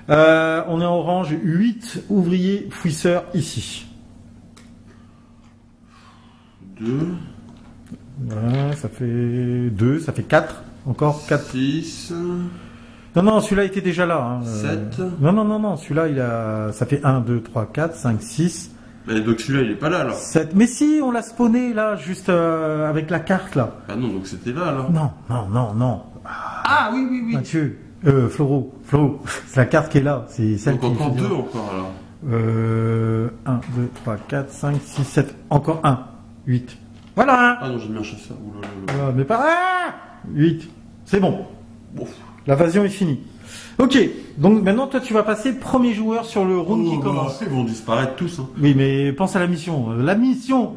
On est en orange, 8 ouvriers fouisseurs ici. 2. Voilà, ça fait 2, ça fait 4. Encore 4. 6. Non, celui-là était déjà là. Hein. 7. Non, celui-là, ça fait 1, 2, 3, 4, 5, 6, Mais donc celui-là, il est pas là alors. 7. Mais si, on l'a spawné là, juste avec la carte là. Ah non, donc c'était là alors. Non. Ah oui. Mathieu, Flo, c'est la carte qui est là. C'est celle Donc qui encore fait 2 dire. encore alors. 1, 2, 3, 4, 5, 6, 7. Encore 1. 8. Voilà. Ah non, j'ai mis un chasseur. Oulala. Voilà, mais pas... 8. C'est bon. Bon. L'invasion est finie. Ok. Donc maintenant, toi, tu vas passer premier joueur sur le round qui commence. Ils vont disparaître tous. Hein. Oui, mais pense à la mission. La mission.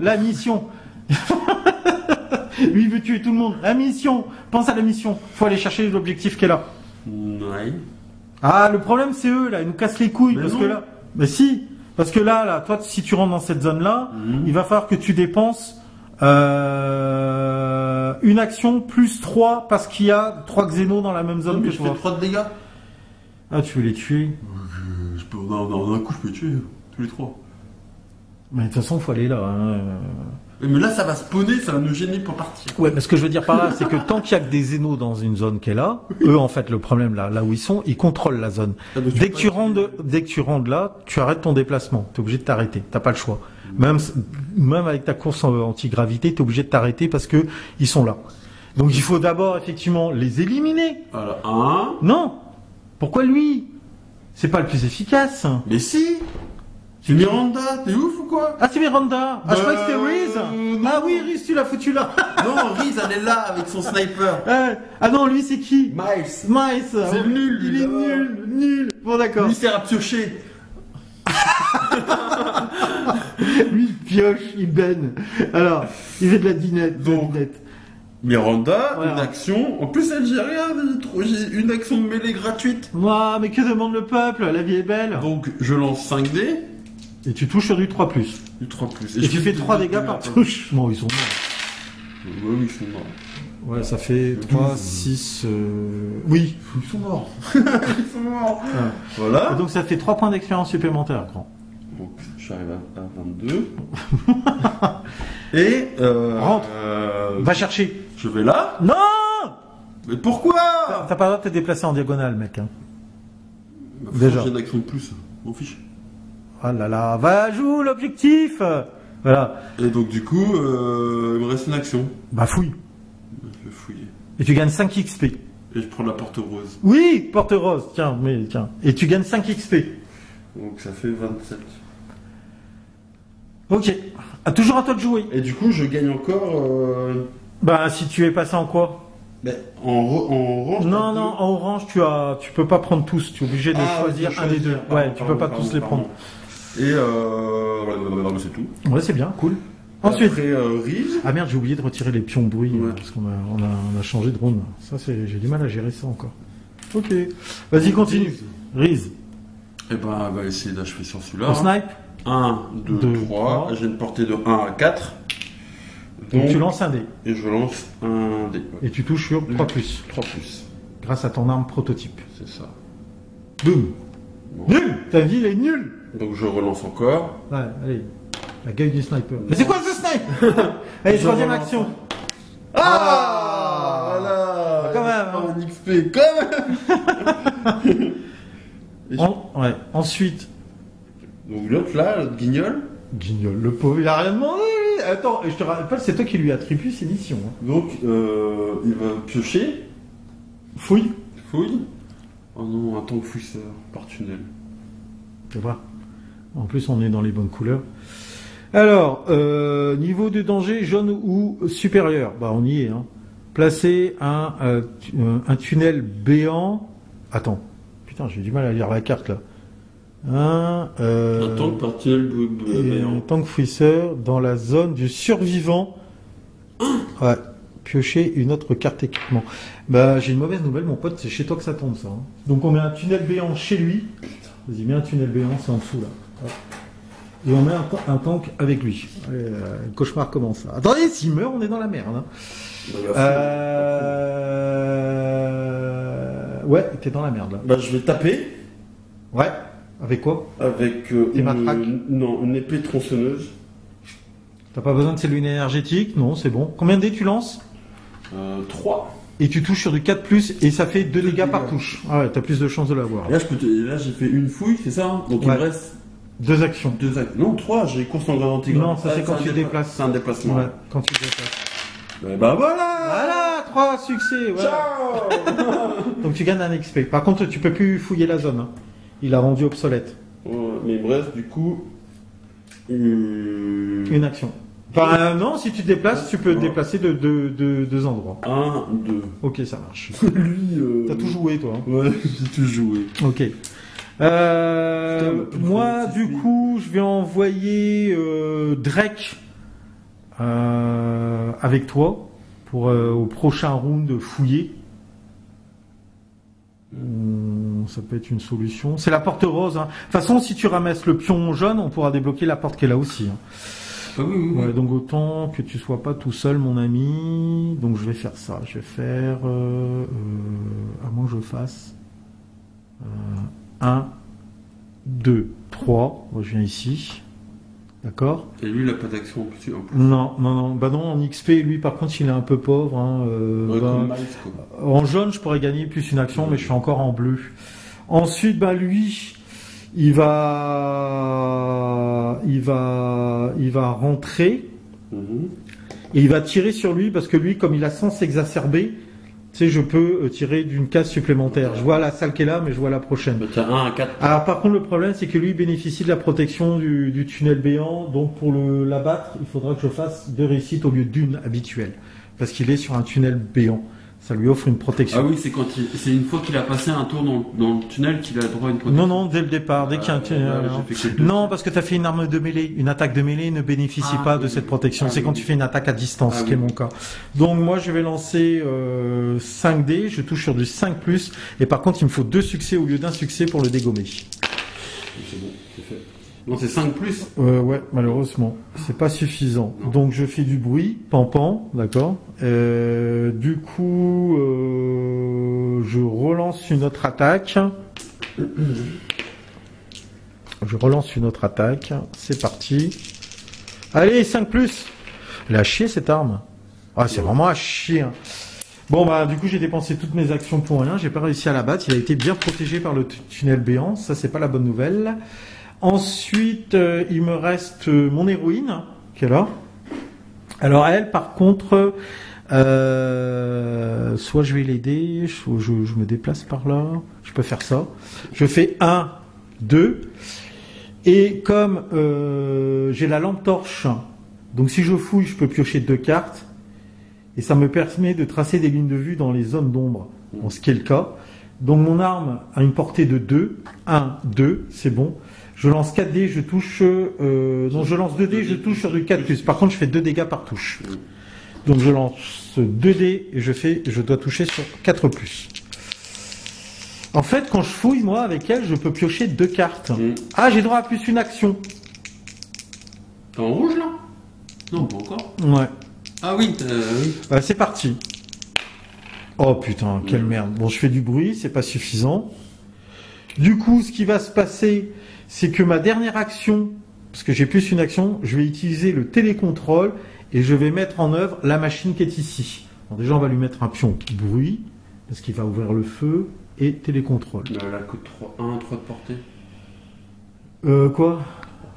Lui, il veut tuer tout le monde. La mission. Pense à la mission. Faut aller chercher l'objectif qui est là. Ouais. Ah, le problème, c'est eux, là. Ils nous cassent les couilles. Mais parce non. que là... Mais si. Parce que là, toi, si tu rentres dans cette zone-là, il va falloir que tu dépenses une action plus 3 parce qu'il y a 3 xénos dans la même zone mais que je toi. fais 3 de dégâts. Ah, tu veux les tuer? Je peux, dans un coup, je peux tuer tous les 3. Mais de toute façon, faut aller là. Hein. Mais là, ça va spawner, ça va nous gêner pour partir. Ouais, mais ce que je veux dire par là, c'est que tant qu'il y a que des zénos dans une zone qui est là, eux, en fait, le problème là où ils sont, ils contrôlent la zone. Ah, donc Dès que tu rentres là, tu arrêtes ton déplacement. T'es obligé de t'arrêter. T'as pas le choix. Même avec ta course anti-gravité, t'es obligé de t'arrêter parce que ils sont là. Donc il faut d'abord effectivement les éliminer. Voilà, 1. Non. Pourquoi lui? C'est pas le plus efficace. Mais si. C'est Miranda, t'es ouf ou quoi? Ah, c'est Miranda. Ah, je croyais que c'était Reese. non. Ah oui, Reese, tu l'as foutu là. Non, Reese, elle est là avec son sniper. Ah non, lui, c'est qui? Miles. Miles. C'est nul, Il lui, est là-bas. nul. Bon, d'accord. Lui, c'est à piocher. Lui, il pioche, il baigne. Alors, il fait de la dinette. Donc, Miranda, Voilà. une action. En plus, elle, j'ai rien. J'ai une action de mêlée gratuite. Moi, mais que demande le peuple? La vie est belle. Donc, je lance 5D. Et tu touches sur du 3+. Du 3+. Et tu fais 3 dégâts par touche. Non, ils sont morts. Oui, ils sont morts. Ouais, ça fait 3, 6... Oui. Ils sont morts. Ils sont morts. Ah. Voilà. Et donc ça fait 3 points d'expérience supplémentaires, grand. Donc j'arrive à 22. Et... Rentre. Va chercher. Je vais là. Non. Mais pourquoi? T'as pas le droit de te déplacer en diagonale, mec. Hein. Déjà. J'ai une action de plus. M'en fiche. Oh là là, va joue l'objectif. Voilà. Et donc du coup, il me reste une action. Bah fouille. Je vais fouiller. Et tu gagnes 5 XP. Et je prends la porte rose. Oui, porte rose. Tiens, mais tiens. Et tu gagnes 5 XP. Donc ça fait 27. Ok. Ah, toujours à toi de jouer. Et du coup, je gagne encore... Bah si tu es passé en quoi? En orange. Non, non, en orange, tu peux pas prendre tous. Tu es obligé de choisir un des deux. Ouais, tu peux pas tous les prendre. Et c'est tout. Ouais, c'est bien, cool. Ensuite. Après, Rive. Ah merde, j'ai oublié de retirer les pions bruit Ouais. parce qu'on a changé de drone. Ça, j'ai du mal à gérer ça encore. Ok. Vas-y, continue. Riz. Et ben, on va essayer d'achever sur celui-là. On snipe. 1, 2, Deux, 3. trois. J'ai une portée de 1 à 4. Donc tu lances un dé. Et je lance un dé. Ouais. Et tu touches sur 3+. 3 plus. Grâce à ton arme prototype. C'est ça. Boum. Bon. Nul. Ta vie, elle est nulle. Donc je relance encore. Ouais, allez. La gueule du sniper. Mais c'est quoi ce snipe? Allez, troisième action. Ah, voilà. Quand même, hein. Un XP, quand même. Ouais. Ensuite. Donc l'autre là, l'autre guignol. Guignol, le pauvre, il a rien demandé. Lui. Attends, je te rappelle, c'est toi qui lui attribue ces missions. Hein. Donc il va piocher. Fouille. Fouille. Oh non, un tank fouisseur par tunnel. Tu vois. En plus, on est dans les bonnes couleurs. Alors, niveau de danger jaune ou supérieur. Bah, on y est. Hein. Placer un tunnel béant. Attends. Putain, j'ai du mal à lire la carte là. Un tank par tunnel béant. Un tank fouisseur dans la zone du survivant. Ouais. Piocher une autre carte équipement. Bah, j'ai une mauvaise nouvelle, mon pote, c'est chez toi que ça tombe ça. Hein. Donc on met un tunnel béant chez lui. Vas-y, mets un tunnel béant, c'est en dessous là. Hop. Et on met un tank avec lui. Le cauchemar commence. Attendez, s'il meurt, on est dans la merde. Hein. Ouais, t'es dans la merde là. Bah, je vais taper. Ouais. Avec quoi? Avec une épée tronçonneuse. T'as pas besoin de cellule énergétique? Non, c'est bon. Combien de dés tu lances? 3. Et tu touches sur du 4+, et ça fait 2 dégâts par touche. Ah ouais, t'as plus de chances de l'avoir. Là, j'ai fait une fouille, c'est ça, hein? Donc il me reste 2 actions. 2 actions. Non, 3, j'ai course en gradient tigre. Non, ça c'est quand tu déplaces. C'est un déplacement. Ouais, quand tu déplaces. Bah voilà. Voilà, 3 succès. Voilà. Ciao. Donc tu gagnes un XP. Par contre, tu peux plus fouiller la zone. Hein. Il a rendu obsolète. Ouais, mais il me reste du coup une action. Enfin, non, si tu te déplaces, tu peux te déplacer de 2 endroits. 1, 2. Ok, ça marche. Lui, t'as tout joué, toi. Hein. Ouais, j'ai tout joué. Ok. Moi, du coup, je vais envoyer Drake avec toi pour au prochain round fouiller. Ça peut être une solution. C'est la porte rose. Hein. De toute façon, si tu ramasses le pion jaune, on pourra débloquer la porte qui est là aussi. Hein. Ah oui. Ouais, donc autant que tu sois pas tout seul, mon ami. Donc je vais faire ça. Je vais faire à moins que je fasse 1, 2, 3. Moi, je viens ici. D'accord. Et lui, il n'a pas d'action en plus. Non. Bah non, en XP, lui, par contre, il est un peu pauvre. Hein, comme Miles, quoi. En jaune, je pourrais gagner plus une action, mais je suis encore en bleu. Ensuite, bah lui, il va rentrer et il va tirer sur lui parce que lui, comme il a sens exacerbé, tu sais, je peux tirer d'une case supplémentaire. Je vois la salle qui est là, mais je vois la prochaine. Bah, t'as 1 à 4. Alors, par contre, le problème, c'est que lui bénéficie de la protection du tunnel béant. Donc, pour l'abattre, il faudra que je fasse 2 réussites au lieu d'une habituelle. Parce qu'il est sur un tunnel béant. Ça lui offre une protection. Ah oui, c'est une fois qu'il a passé un tour dans le tunnel qu'il a droit à une protection. Non, dès le départ, dès qu'il y a un tunnel. Non, parce que tu as fait une arme de mêlée. Une attaque de mêlée ne bénéficie pas de cette protection. C'est quand tu fais une attaque à distance, ce qui est mon cas. Donc moi, je vais lancer 5 dés. Je touche sur du 5+. Et par contre, il me faut 2 succès au lieu d'un succès pour le dégommer. C'est bon, c'est fait. Non, c'est 5 plus. Ouais, malheureusement, c'est pas suffisant. Non. Donc je fais du bruit, pan, d'accord. Du coup, je relance une autre attaque. C'est parti. Allez, 5 plus. Elle est à chier cette arme. Ah, c'est vraiment à chier. Hein. Bon, bah, du coup, j'ai dépensé toutes mes actions pour rien. J'ai pas réussi à la battre. Il a été bien protégé par le tunnel béant. Ça, c'est pas la bonne nouvelle. Ensuite, il me reste mon héroïne, qui est là. Alors, elle, par contre, soit je vais l'aider, je me déplace par là. Je peux faire ça. Je fais 1, 2. Et comme j'ai la lampe torche, donc si je fouille, je peux piocher 2 cartes. Et ça me permet de tracer des lignes de vue dans les zones d'ombre, en ce qui est le cas. Donc mon arme a une portée de 2. 1, 2, c'est bon. Je lance 4 dés, je touche... non, je lance 2 dés, je touche sur du 4+. Par contre, je fais 2 dégâts par touche. Donc je lance 2 dés et je dois toucher sur 4+. En fait, quand je fouille, moi, avec elle, je peux piocher 2 cartes. Ah, j'ai droit à plus une action. T'es en rouge, là? Non, pas encore. Ouais. Ah oui, oui. C'est parti. Oh putain, quelle merde. Bon, je fais du bruit, c'est pas suffisant. Du coup, ce qui va se passer, c'est que ma dernière action, parce que j'ai plus une action, je vais utiliser le télécontrôle et je vais mettre en œuvre la machine qui est ici. Bon, déjà, on va lui mettre un pion bruit, parce qu'il va ouvrir le feu, et télécontrôle. Elle a que 3 de portée. Quoi?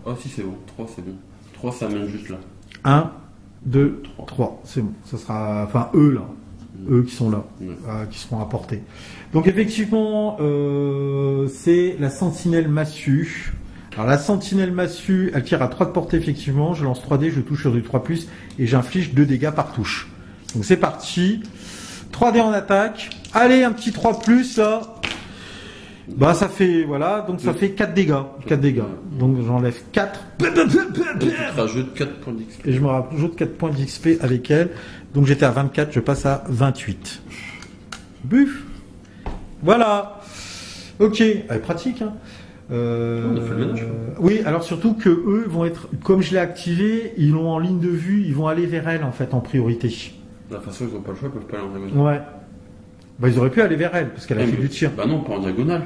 Ah si, c'est bon. 3, c'est bon. 3, ça mène juste là. 1, 2, 3, c'est bon. Ça sera, enfin, eux là. Eux qui sont là, qui seront apportés. Donc effectivement, c'est la sentinelle massue. Alors la sentinelle massue, elle tire à 3 de portée effectivement. Je lance 3 dés, je touche sur du 3+, et j'inflige 2 dégâts par touche. Donc c'est parti. 3 dés en attaque. Allez, un petit 3+, là. Bah ça fait, voilà, donc ça fait 4 dégâts. 4 dégâts. Donc j'enlève 4. Je rajoute 4 points d'XP. Et je me rajoute 4 points d'XP avec elle. Donc j'étais à 24, je passe à 28. Buff. Voilà. Ok. Elle est pratique, hein. On a fait le ménage. Oui, alors surtout que eux vont être, comme je l'ai activé, ils l'ont en ligne de vue, ils vont aller vers elle en fait en priorité. De toute façon, ils n'ont pas le choix, ils peuvent pas aller en diagonale. Ouais. Bah ils auraient pu aller vers elle parce qu'elle a fait du tir. Bah non, pas en diagonale.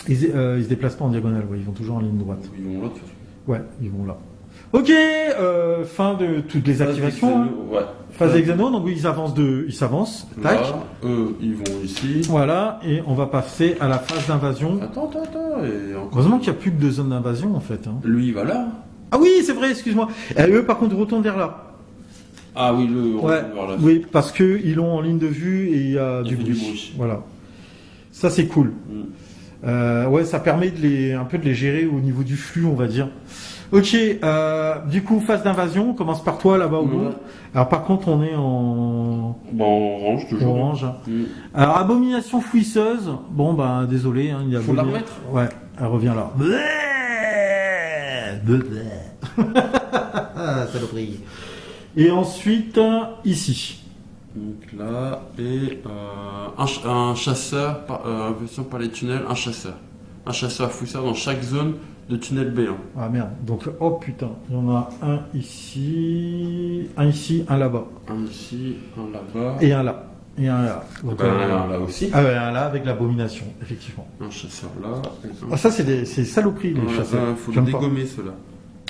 Ils se déplacent pas en diagonale, ouais, ils vont toujours en ligne droite. Ils vont là, de toute façon. Ouais, ils vont là. Ok, fin de toutes les activations. Ouais. Phase d'Exano, donc ils s'avancent. Tac. Là, eux, ils vont ici. Voilà, et on va passer à la phase d'invasion. Attends. Et encore... Heureusement qu'il n'y a plus que 2 zones d'invasion en fait. Hein. Lui, il va là. Ah oui, c'est vrai, excuse-moi. Et eux, par contre, retournent vers là. Ah oui, on Ouais, va voir là. oui, parce que ils l'ont en ligne de vue et il y a du bruit. Voilà. Ça, c'est cool. Ouais, ça permet un peu de les gérer au niveau du flux, on va dire. Ok, du coup, phase d'invasion, on commence par toi là-bas au bout. Alors par contre, on est en... Bon, orange, toujours. Orange. Alors, abomination fouisseuse, bon, bah, désolé. Hein, il y a faut la remettre. Ouais, elle revient là. Saloperie. Et ensuite, ici. Donc là, et un chasseur, version par les tunnels, un chasseur. Un chasseur fouisseur dans chaque zone de tunnel béant. Ah merde, donc oh putain, il y en a un ici, un là-bas. Un ici, un là-bas. Et un là. Et un là. Donc, un là aussi. Ah ouais, un là avec l'abomination, effectivement. Un chasseur là. Ah ça c'est saloperies les chasseurs. Il faut dégommer ceux-là.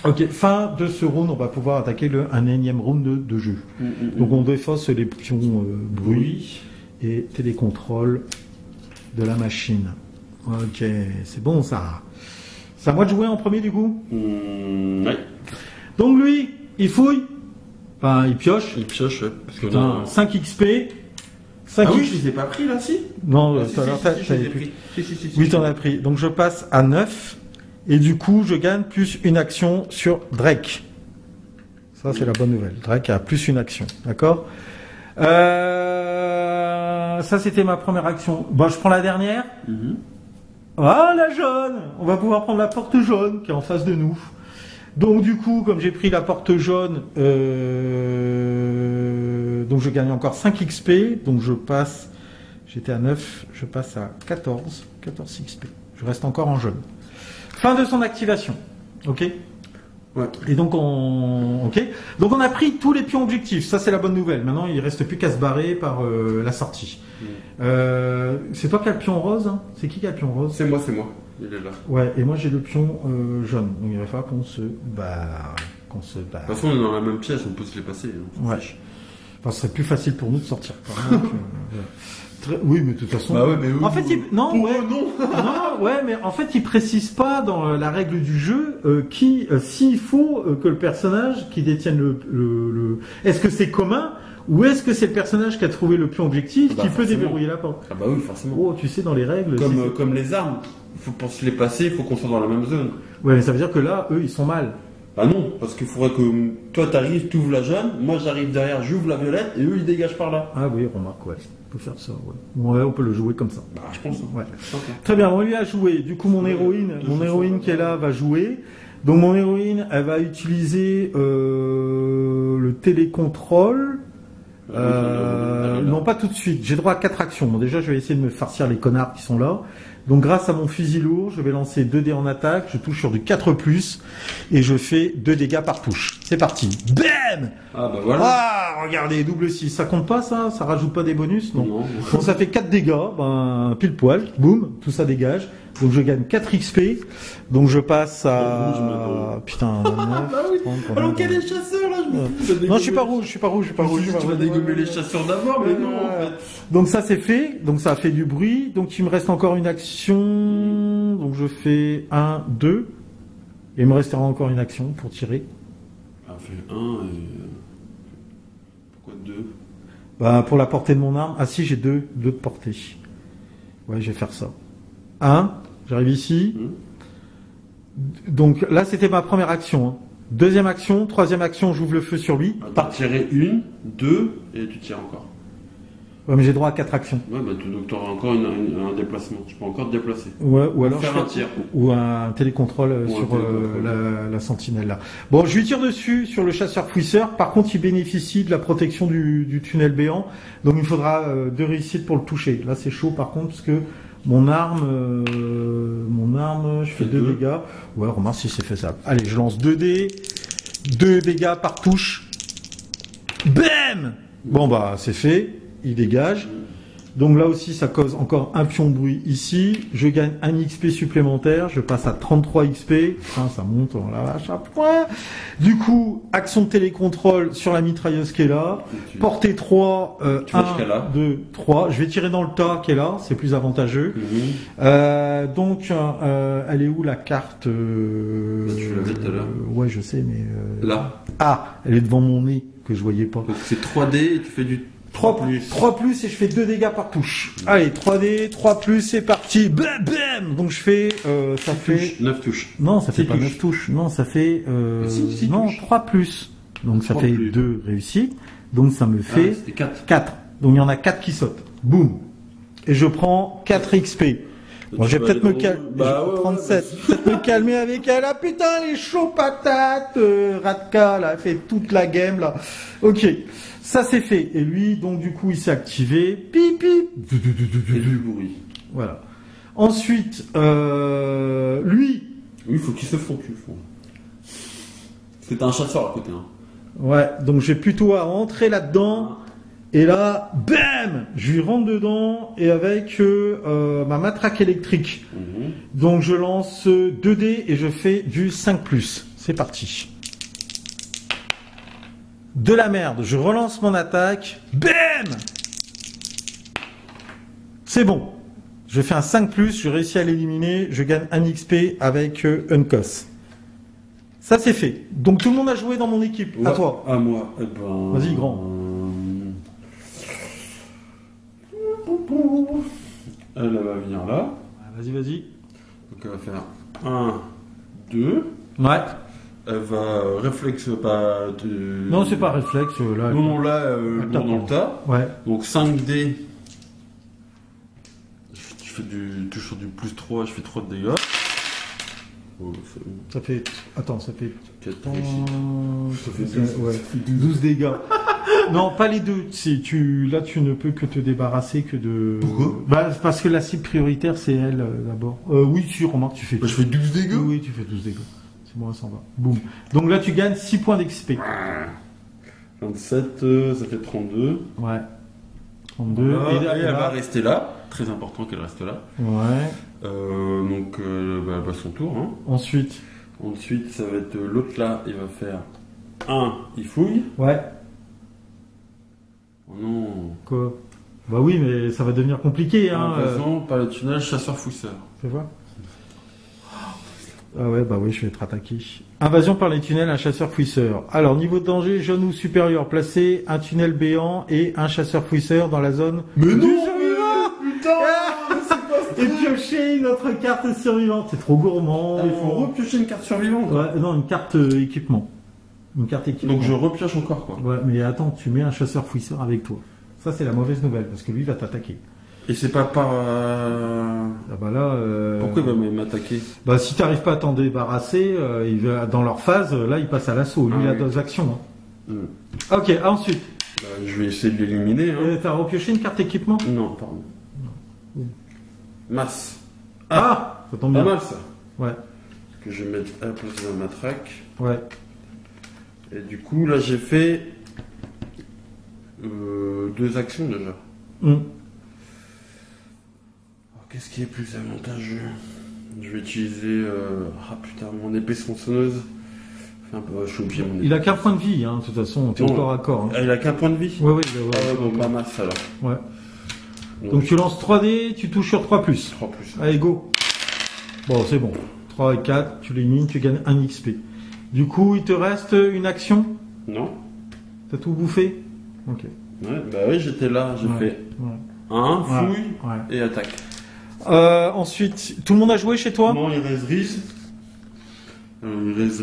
Ok, fin de ce round, on va pouvoir attaquer un énième round de jeu. Donc on défausse les pions bruit et télécontrôle de la machine. Ok, c'est bon ça. C'est à moi de jouer en premier du coup Ouais. Donc lui, il fouille. Enfin, il pioche. Il pioche, ouais. Parce que putain, 5 XP. 5 ah oui, XP. je les ai pas pris là, si. Non, je les ai pris. Oui, t'en as pris. Donc je passe à 9. Et du coup, je gagne plus une action sur Drake. Ça, c'est la bonne nouvelle. Drake a plus une action. D'accord ça, c'était ma première action. Bon, je prends la dernière. Ah, la jaune. On va pouvoir prendre la porte jaune qui est en face de nous. Donc, du coup, comme j'ai pris la porte jaune, donc je gagne encore 5 XP. Donc, je passe... J'étais à 9. Je passe à 14. 14 XP. Je reste encore en jaune. Fin de son activation. Ok. Ouais. Et donc ok. Donc on a pris tous les pions objectifs. Ça c'est la bonne nouvelle. Maintenant il reste plus qu'à se barrer par la sortie. C'est toi qui as le pion rose, hein? C'est qui a le pion rose? C'est moi. Il est là. Ouais. Et moi j'ai le pion jaune. Donc il va falloir qu'on se barre. De toute façon on est dans la même pièce, on peut se les passer. Ouais. Enfin, ce serait plus facile pour nous de sortir. Oui, mais de toute façon. Bah ouais, mais en fait, non, mais en fait, il précise pas dans la règle du jeu s'il faut que le personnage qui détienne le. Est-ce que c'est commun ou est-ce que c'est le personnage qui a trouvé le pion objectif qui peut déverrouiller la porte? Ah bah oui, forcément. Oh, tu sais, dans les règles. Comme les armes, pour se les passer, il faut qu'on soit dans la même zone. Ouais, mais ça veut dire que là, eux, ils sont mal. Ah non, parce qu'il faudrait que toi t'arrives, tu ouvres la jaune, moi j'arrive derrière, j'ouvre la violette et eux ils dégagent par là. Ah oui, remarque, ouais. On peut faire ça, ouais. Ouais, on peut le jouer comme ça. Bah, je pense. Ouais. Okay. Très bien, on lui a joué. Du coup, mon héroïne qui est là va jouer. Donc mon héroïne, elle va utiliser le télécontrôle. Non, pas tout de suite. J'ai droit à 4 actions. Bon, déjà, je vais essayer de me farcir les connards qui sont là. Donc grâce à mon fusil lourd, je vais lancer 2 dés en attaque, je touche sur du 4+, et je fais 2 dégâts par touche. C'est parti. Bam! Ah bah voilà. Ah, regardez, double 6. Ça compte pas ça? Ça rajoute pas des bonus? Non. Bon, ça fait 4 dégâts, pile poil, boum, tout ça dégage. Donc je gagne 4 XP. Donc je passe à... Putain, 9, alors quel est le chasseur là? Non, je suis pas rouge. Tu vas dégommer les chasseurs d'abord, mais non en fait. Donc ça c'est fait, donc ça a fait du bruit. Donc il me reste encore une action. Donc je fais 1, 2. Et il me restera encore une action pour tirer. Ah, fait 1 et... Pourquoi 2? Bah pour la portée de mon arme. Ah si, j'ai 2 de portée. Ouais, je vais faire ça. 1, j'arrive ici. Donc là c'était ma première action. Hein. Deuxième action, troisième action, j'ouvre le feu sur lui. Par tirer 1, 2 et tu tires encore. Ouais, mais j'ai droit à 4 actions. Ouais, bah donc tu auras encore un déplacement. Tu peux encore te déplacer. Ouais, ou alors faire un tir. Ou un télécontrôle sur la sentinelle là. Bon, je lui tire dessus sur le chasseur fouisseur. Par contre, il bénéficie de la protection du tunnel béant. Donc il faudra 2 réussites pour le toucher. Là, c'est chaud par contre parce que mon arme, je fais 2 dégâts. Ouais, remarque si c'est faisable. Allez, je lance 2 dés. 2 dégâts par touche. Bam! Bon bah, c'est fait. Il dégage. Donc là aussi, ça cause encore un pion de bruit ici. Je gagne un XP supplémentaire. Je passe à 33 XP. Enfin, ça monte, on la vache à point. Du coup, action de télécontrôle sur la mitrailleuse qui est là. Portée 3, 1, 2, 3. Je vais tirer dans le tas qui est là. C'est plus avantageux. Donc, elle est où la carte Tu l'avais tout à l'heure. Ouais, je sais, mais... Là. Ah, elle est devant mon nez que je voyais pas. Donc c'est 3D et tu fais du... 3 plus et je fais 2 dégâts par touche. Allez, 3D, 3 plus, c'est parti. Bam, bam. Donc je fais, ça fait... 9 touches. Non, ça fait pas 9 touches. Non, ça fait, non, 3 plus. Donc ça fait 2 réussites. Donc ça me fait 4. Donc il y en a 4 qui sautent. Boum. Et je prends 4 XP. Bon, je vais peut-être me calmer. Je vais prendre 7. Peut-être me calmer avec elle. Ah putain, les chauds patates. Radka, là, fait toute la game, là. Ok. Ça c'est fait. Et lui, donc du coup, il s'est activé. Pip, pip. Et du bruit. Voilà. Ensuite, lui. Oui, il faut qu'il se fonde. C'est un chasseur à côté. Hein. Ouais, donc j'ai plutôt à rentrer là-dedans. Et là, bam, je lui rentre dedans et avec ma matraque électrique. Donc je lance 2 dés et je fais du 5+. C'est parti. De la merde, je relance mon attaque. Bam! C'est bon. Je fais un 5+, je réussis à l'éliminer, je gagne un XP avec Uncos. Ça c'est fait. Donc tout le monde a joué dans mon équipe. Ouais, à toi. À moi. Eh ben... Vas-y, grand. Elle va venir là. Vas-y, vas-y. Donc elle va faire 1, 2. Ouais. Elle va réflexe pas. Non, c'est pas réflexe là. Non, là, dans le tas. Ouais. Donc 5D. Je fais toujours sur du +3, je fais 3 de dégâts. Oh, ça fait. Attends, ça fait. 4 ça fait 12, ouais. 12 dégâts. Non, pas les deux. Là, tu ne peux que te débarrasser que de. Pourquoi? Bah, parce que la cible prioritaire, c'est elle d'abord. Oui, tu remarques, tu fais. Bah, je fais 12 dégâts. Oui, tu fais 12 dégâts. c'est bon, ça va. Boum. Donc là, tu gagnes 6 points d'XP. 27, ça fait 32. Ouais. 32. Voilà. Et elle va rester là. Très important qu'elle reste là. Ouais. Donc, elle passe son tour. Hein. Ensuite, ça va être l'autre là. Il va faire 1, il fouille. ouais. Oh non. Quoi? Bah oui, mais ça va devenir compliqué. Hein, Invasion par le tunnel chasseur-fouisseur. Fais voir. Ah ouais, bah oui, je vais être attaqué. Invasion par les tunnels, un chasseur-fouisseur. Alors, niveau de danger, jaune ou supérieur, placez un tunnel béant et un chasseur-fouisseur dans la zone Mais du non, survivant. putain. Et piocher une autre carte survivante. C'est trop gourmand. Il faut repiocher une carte survivante. Ouais, non, une carte équipement. Une carte équipement. Donc je repioche encore quoi. Ouais, mais attends, tu mets un chasseur-fouisseur avec toi. Ça, c'est la mauvaise nouvelle, parce que lui, il va t'attaquer. Et c'est pas par... Ah bah là... Pourquoi il va m'attaquer? Bah si t'arrives pas à t'en débarrasser, il va, dans leur phase, là, il passe à l'assaut. Lui, il a 2 actions. Hein. Ok, ensuite. Bah, je vais essayer de l'éliminer. Hein. T'as repioché une carte équipement? Non, pardon. Masse. Ah, ça tombe Pas bien. mal ça. Ouais, Parce que je vais mettre à la place de la matraque. ouais. Et du coup, là, j'ai fait 2 actions déjà. Hum. Qu'est-ce qui est plus avantageux? Je vais utiliser mon épée tronçonneuse. Enfin, je suis obligé mon épée. Il a qu'un point de vie, hein, de toute façon, t'es Non. au corps à corps. Hein. Ah, il a qu'un point de vie? Ouais, ouais, Ah ouais, bon, pas masse alors. ouais. Donc tu lances 3D, tu touches sur 3+. 3 plus. Allez, go. Bon, c'est bon. 3 et 4, tu l'élimines, tu gagnes 1 XP. Du coup, il te reste une action. Non? T'as tout bouffé? Ok. Ouais, bah oui, j'étais là, j'ai fait Ouais. 1, Ouais. fouille Ouais. et attaque. Ensuite, tout le monde a joué chez toi? Non, il reste Riz. Il reste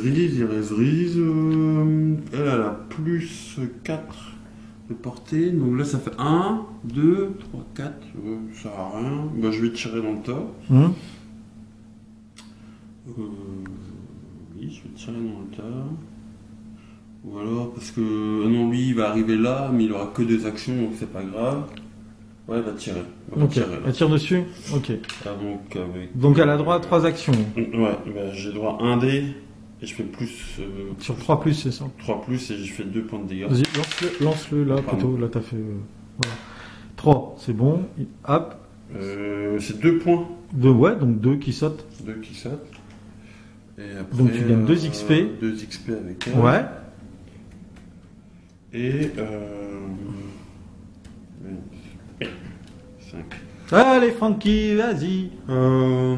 Riz. Elle a plus 4 de portée. Donc là, ça fait 1, 2, 3, 4. Ça sert à rien. Bah, je vais tirer dans le tas. Hum. Oui, je vais tirer dans le tas. Ou alors, parce que non, lui, il va arriver là, mais il aura que 2 actions, donc c'est pas grave. Ouais, il va tirer. Il va Ok, tirer, là. elle tire dessus? Ok. Ah, donc, avec... Donc elle a droit à 3 actions. Ouais, bah, j'ai droit à 1 dé, et je fais plus... Sur 3+, c'est ça. 3 plus, et je fais 2 points de dégâts. Vas-y, lance-le là, Pardon. plutôt. Là, t'as fait... voilà. 3, c'est bon. Hop. C'est 2 points. 2, ouais, donc 2 qui sautent. 2 qui sautent. Et après, Donc tu gagnes 2 XP. 2 XP avec elle. Ouais. Et... 5. Allez, Frankie, vas-y. Oh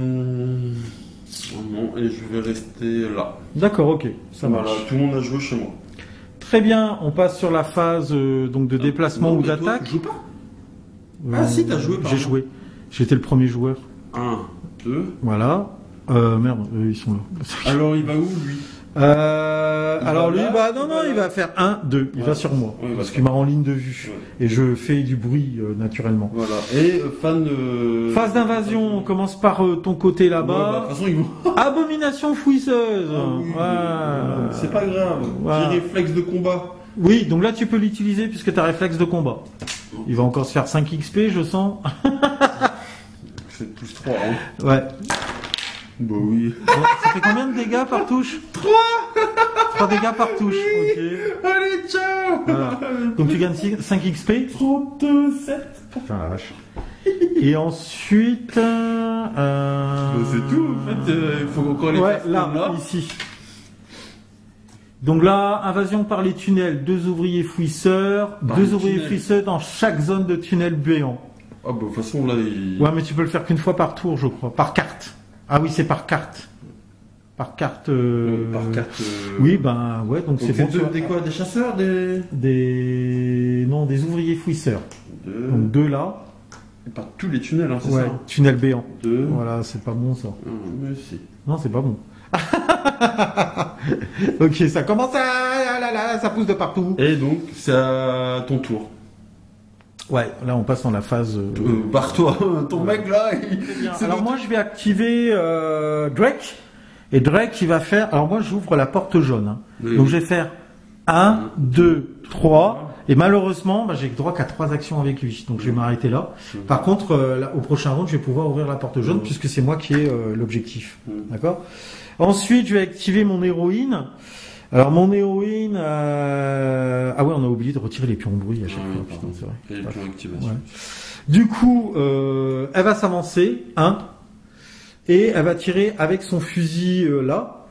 non, et je vais rester là. D'accord, ok. Ça Voilà, marche. tout le monde a joué chez moi. Très bien, on passe sur la phase donc de déplacement Non, ou mais toi, d'attaque. tu joues pas. Ah, si, t'as joué, pardon. J'ai joué. J'étais le premier joueur. 1, 2. Voilà. Merde, ils sont là. Alors, il va où, lui? Alors va lui, là, bah non, il non, va il là. va faire 1, 2. Il Ouais. va sur moi. Ouais, parce bah, qu'il m'a en ligne de vue. Ouais. Et je fais du bruit naturellement. Voilà. Et fan de... Phase d'invasion, on commence par ton côté Ouais, bah, là-bas. de toute façon, ils vont... Abomination fouisseuse. Ah oui, Ouais. c'est pas grave. Ouais. J'ai réflexe de combat. Oui, donc là tu peux l'utiliser puisque tu as réflexe de combat. Il va encore se faire 5 XP, je sens. C'est plus 3, hein. Ouais. Bah oui. Bon, ça fait combien de dégâts par touche? 3 dégâts par touche. Ok. Allez, ciao. Voilà. Donc tu gagnes 5 XP. 37. Putain la vache. Et ensuite... Bah, c'est tout, en fait. Il faut encore les Ouais, faire là, ici. Donc là, invasion par les tunnels, 2 ouvriers fouisseurs, Par 2 les ouvriers tunnels. fouisseurs dans chaque zone de tunnel béant. Ah, bah, de toute façon, là, il... Ouais, mais tu peux le faire qu'une fois par tour, je crois. Par carte. Ah oui, c'est par carte. Par carte... Par carte... Oui, ben ouais, donc c'est bon. tu vois. Des quoi? Des chasseurs? Non, des ouvriers fouisseurs. Deux... Donc 2 là. Par tous les tunnels, hein, c'est Ouais, ça, hein. tunnel béant. 2... Voilà, c'est pas bon ça. Mais si. Non, c'est pas bon. Ok, ça commence à... ça pousse de partout. Et donc, c'est à ton tour. Ouais, là on passe dans la phase... Barre-toi, ton mec là, c'est Alors le- moi je vais activer Drake. Et Drake il va faire... Alors moi j'ouvre la porte jaune. Hein. Oui. Donc je vais faire 1, 2, 3. Et malheureusement, bah, j'ai droit qu'à 3 actions avec lui, donc je vais m'arrêter là. Par contre, là, au prochain round, je vais pouvoir ouvrir la porte jaune puisque c'est moi qui ai l'objectif. D'accord. Ensuite, je vais activer mon héroïne. Alors mon héroïne, ah ouais, on a oublié de retirer les pions de bruit à chaque fois. Putain, c'est vrai. Et les pions d'activation. Ouais. Du coup, elle va s'avancer, et elle va tirer avec son fusil là,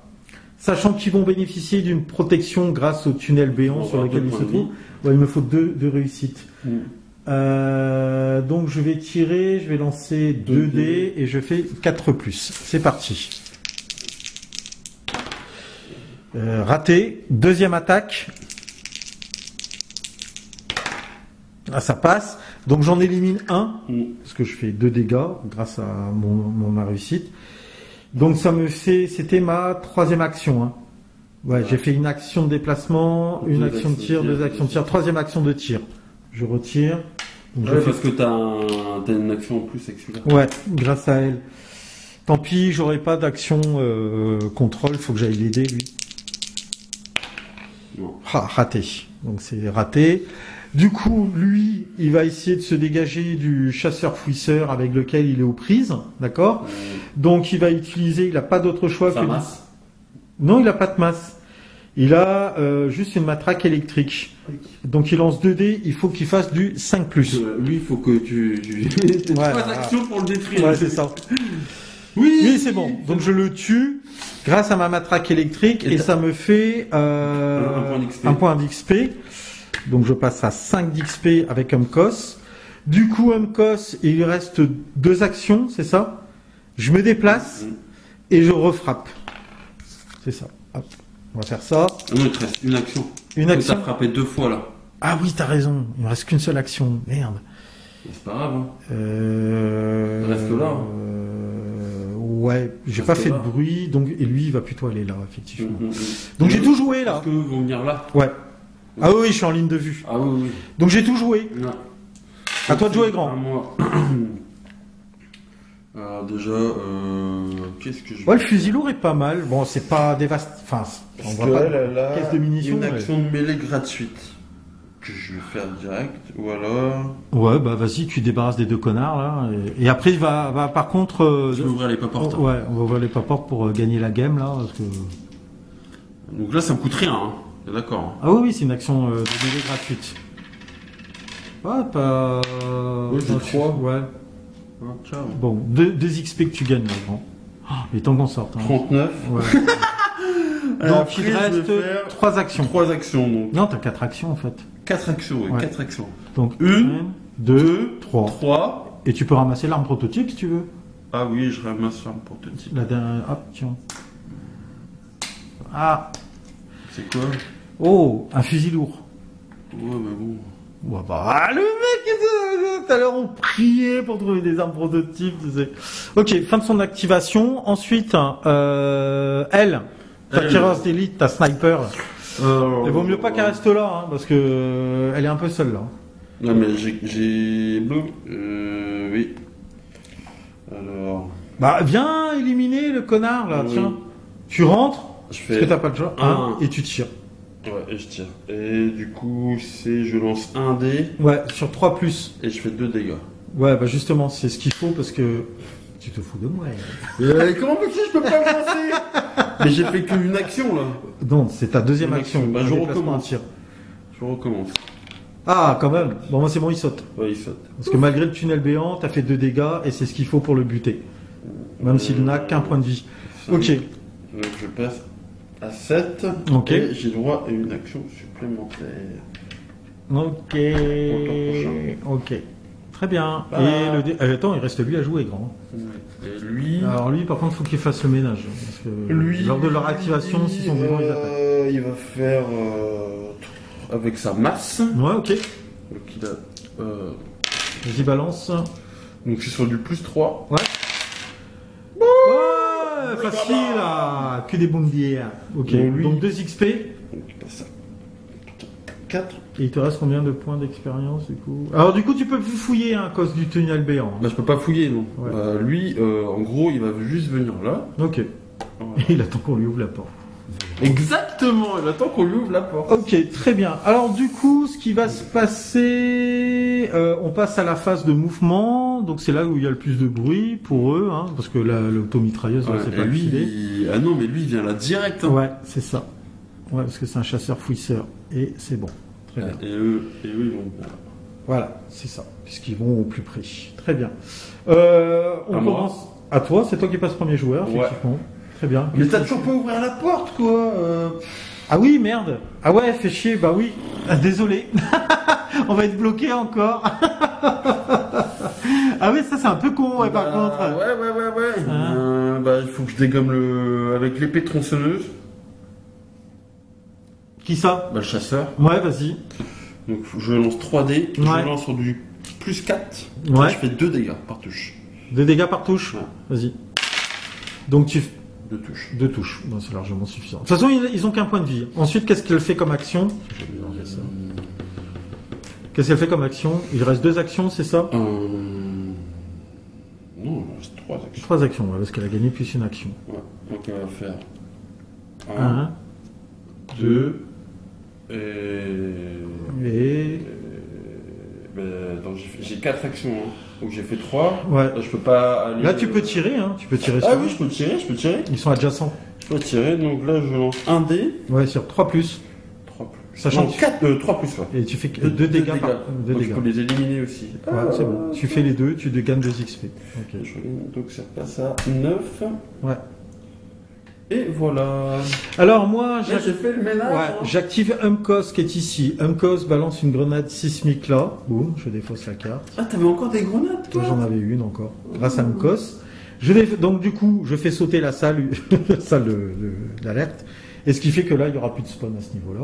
sachant qu'ils vont bénéficier d'une protection grâce au tunnel béant sur lequel ils se trouvent. Ouais, il me faut 2 réussites. Donc je vais tirer, je vais lancer 2 dés et je fais 4+. C'est parti. Raté. Deuxième attaque. Ah, ça passe. Donc j'en élimine un, parce que je fais 2 dégâts grâce à ma réussite. Donc ça me fait, c'était ma 3e action. Ouais, j'ai fait une action de déplacement, une action de tir, 2 actions de tir, 3e action de tir. Je retire. Donc parce que t'as une action en plus avec celui-là. Ouais, grâce à elle. Tant pis, j'aurai pas d'action contrôle, faut que j'aille l'aider lui. Non. Ah, raté. Donc c'est raté. Du coup, lui, il va essayer de se dégager du chasseur-fouisseur avec lequel il est aux prises, d'accord. Donc il va utiliser, il n'a pas d'autre choix que... masse. Non, il n'a pas de masse. Il a juste une matraque électrique. Donc il lance 2 dés, il faut qu'il fasse du 5+. Lui, il faut que tu... Ouais, pas d'action pour le détruire. Ouais, c'est ça. Oui, c'est bon. Donc je le tue grâce à ma matraque électrique et ça me fait un point d'XP. Donc je passe à 5 d'XP avec Umkos. Du coup, Umkos, il lui reste 2 actions, c'est ça? Je me déplace et je refrappe. C'est ça. Hop. On va faire ça. Non, il te reste une action. Une action. T'as frappé 2 fois là. Ah oui, t'as raison. Il me reste qu'une seule action. Merde. C'est pas grave. Reste là. Ouais, j'ai pas fait de bruit, donc et lui il va plutôt aller là, effectivement. Donc j'ai tout joué là. Est-ce que vont venir là? Ouais. Ah oui, je suis en ligne de vue. Ah oui, oui. Donc j'ai tout joué. Non. À toi de jouer grand. À moi. Alors déjà, qu'est-ce que je... Ouais, le fusil lourd est pas mal. Bon, c'est pas dévastant. Enfin, on voit pas caisse de munitions. Une action de mêlée gratuite que je vais faire direct, ou alors... Ouais, bah vas-y, tu débarrasses des 2 connards là. Et après, il va par contre... je vais ouvrir les paportes. Ouais, on va ouvrir les paportes pour gagner la game là. Parce que... Donc là, ça me coûte rien, hein. T'es d'accord, hein. Ah oui, c'est une action de mêlée gratuite. Ouais, pas... Oui, j'ai 3. Ouais. Ah, ciao. Bon, 2 XP que tu gagnes là, grand. Oh, il est temps qu'on sorte. Hein. 39. Ouais. Alors donc il reste 3 actions. 3 actions, donc. Non, t'as 4 actions en fait. 4 actions, oui, Ouais. 4 actions. Donc 1, 2, 3. Et tu peux ramasser l'arme prototype si tu veux. Ah oui, je ramasse l'arme prototype. La dernière... Hop, tiens. Ah. C'est quoi? Oh, un fusil lourd. Ouais, mais bon... Ouais, bah, le mec, tout à l'heure, on priait pour trouver des armes prototypes, tu sais. Ok, fin de son activation. Ensuite, elle, ta tireuse d'élite, ta sniper. Il vaut mieux pas qu'elle reste là, hein, parce que elle est un peu seule là. Non, mais j'ai... oui. Alors... Bah, viens éliminer le connard, là, tiens. Tu rentres, je fais parce que t'as pas de choix, et tu tires. Ouais, et je tire. Et du coup, je lance 1 dé. Ouais, sur 3+. Et je fais 2 dégâts. Ouais, bah justement, c'est ce qu'il faut, parce que... Tu te fous de moi. Comment peux-tu, je peux pas avancer? Mais j'ai fait qu'une action, là. Non, c'est ta deuxième Une action. Bah, je recommence. Tir. Je recommence. Ah, quand même. Bon, moi, c'est bon, il saute. Ouais, il saute. Parce que malgré le tunnel béant, t'as fait 2 dégâts, et c'est ce qu'il faut pour le buter. Même s'il n'a qu'un point de vie. Ok. Donc, je passe à 7. Ok. Et j'ai droit à une action supplémentaire. Ok. Ok. Très bien. Ah. Et attends, il reste lui à jouer, grand. Et lui... Alors lui, par contre, faut qu'il fasse le ménage. Parce que lui... lors de leur activation, s'ils sont vivants, ils attaquent. il va faire... avec sa masse. Ouais, ok. Donc il a... Vas-y, balance. Donc je suis sur du +3. Ouais. Ouais, facile, là. Que des bombes d'hier. Ok. Donc 2 XP. Donc il passe à 4. Et il te reste combien de points d'expérience du coup? Alors du coup tu peux plus fouiller à cause du tunnel béant. Bah je peux pas fouiller non. Ouais. Lui en gros il va juste venir là. Ok. Voilà. Il attend qu'on lui ouvre la porte. Exactement, j'attends qu'on lui ouvre la porte. Ok, très bien. Alors du coup, ce qui va se passer, on passe à la phase de mouvement, donc c'est là où il y a le plus de bruit pour eux, hein, parce que l'automitrailleuse, Ouais, c'est pas lui, filé. Ah non, mais lui, il vient là direct. Hein. Ouais, c'est ça. Ouais, parce que c'est un chasseur-fouisseur, et c'est bon. Très bien. Et eux, ils vont... Voilà, c'est ça, puisqu'ils vont au plus près. Très bien. On commence... À toi, c'est toi qui passes premier joueur, effectivement. Très bien. Mais t'as toujours pas ouvert la porte, quoi. Ah oui, merde. Ah ouais, fait chier, bah oui. Ah, désolé. On va être bloqué encore. Ah oui, ça c'est un peu con, ouais, par contre. Ouais. Bah, il faut que je dégomme avec l'épée tronçonneuse. Qui ça? Bah, le chasseur. Ouais, vas-y. Donc, je lance 3D. Je lance sur du plus 4. Ouais. Là, je fais 2 dégâts par touche. 2 dégâts par touche? Ouais. Vas-y. Donc tu... 2 touches. 2 touches. Bon, c'est largement suffisant. De toute façon, ils ont qu'un point de vie. Ensuite, qu'est-ce qu'elle fait comme action? Qu'est-ce qu'elle fait comme action? Il reste 2 actions, c'est ça? Non, il reste 3 actions. 3 actions, ouais, parce qu'elle a gagné plus une action. Ouais. Donc, elle va faire 1, 2, et... Donc j'ai 4 actions, hein. Donc j'ai fait 3. Ouais. Là, je peux pas aller... Là, tu peux tirer, hein. Tu peux tirer sur... Ah oui, je peux tirer. Ils sont adjacents. Je peux tirer, donc là, je lance un dé. Ouais, sur 3+. 3 plus. Sachant non, 3 plus, ouais. Et tu fais 2 dégâts par... 2 donc dégâts. je peux les éliminer aussi. Ouais, c'est bon. Tu fais les 2, tu gagnes 2 XP. Ok. Donc ça repasse à 9. Ouais. Et voilà. Alors moi, Là, j'ai fait le ménage. Ouais, j'active Umcos qui est ici. Umcos balance une grenade sismique là. Boum, je défausse la carte. Ah, t'avais encore des grenades, toi? J'en avais une encore, grâce à Umcos. Donc du coup, je fais sauter la salle, la salle d'alerte. Et ce qui fait que là, il n'y aura plus de spawn à ce niveau-là.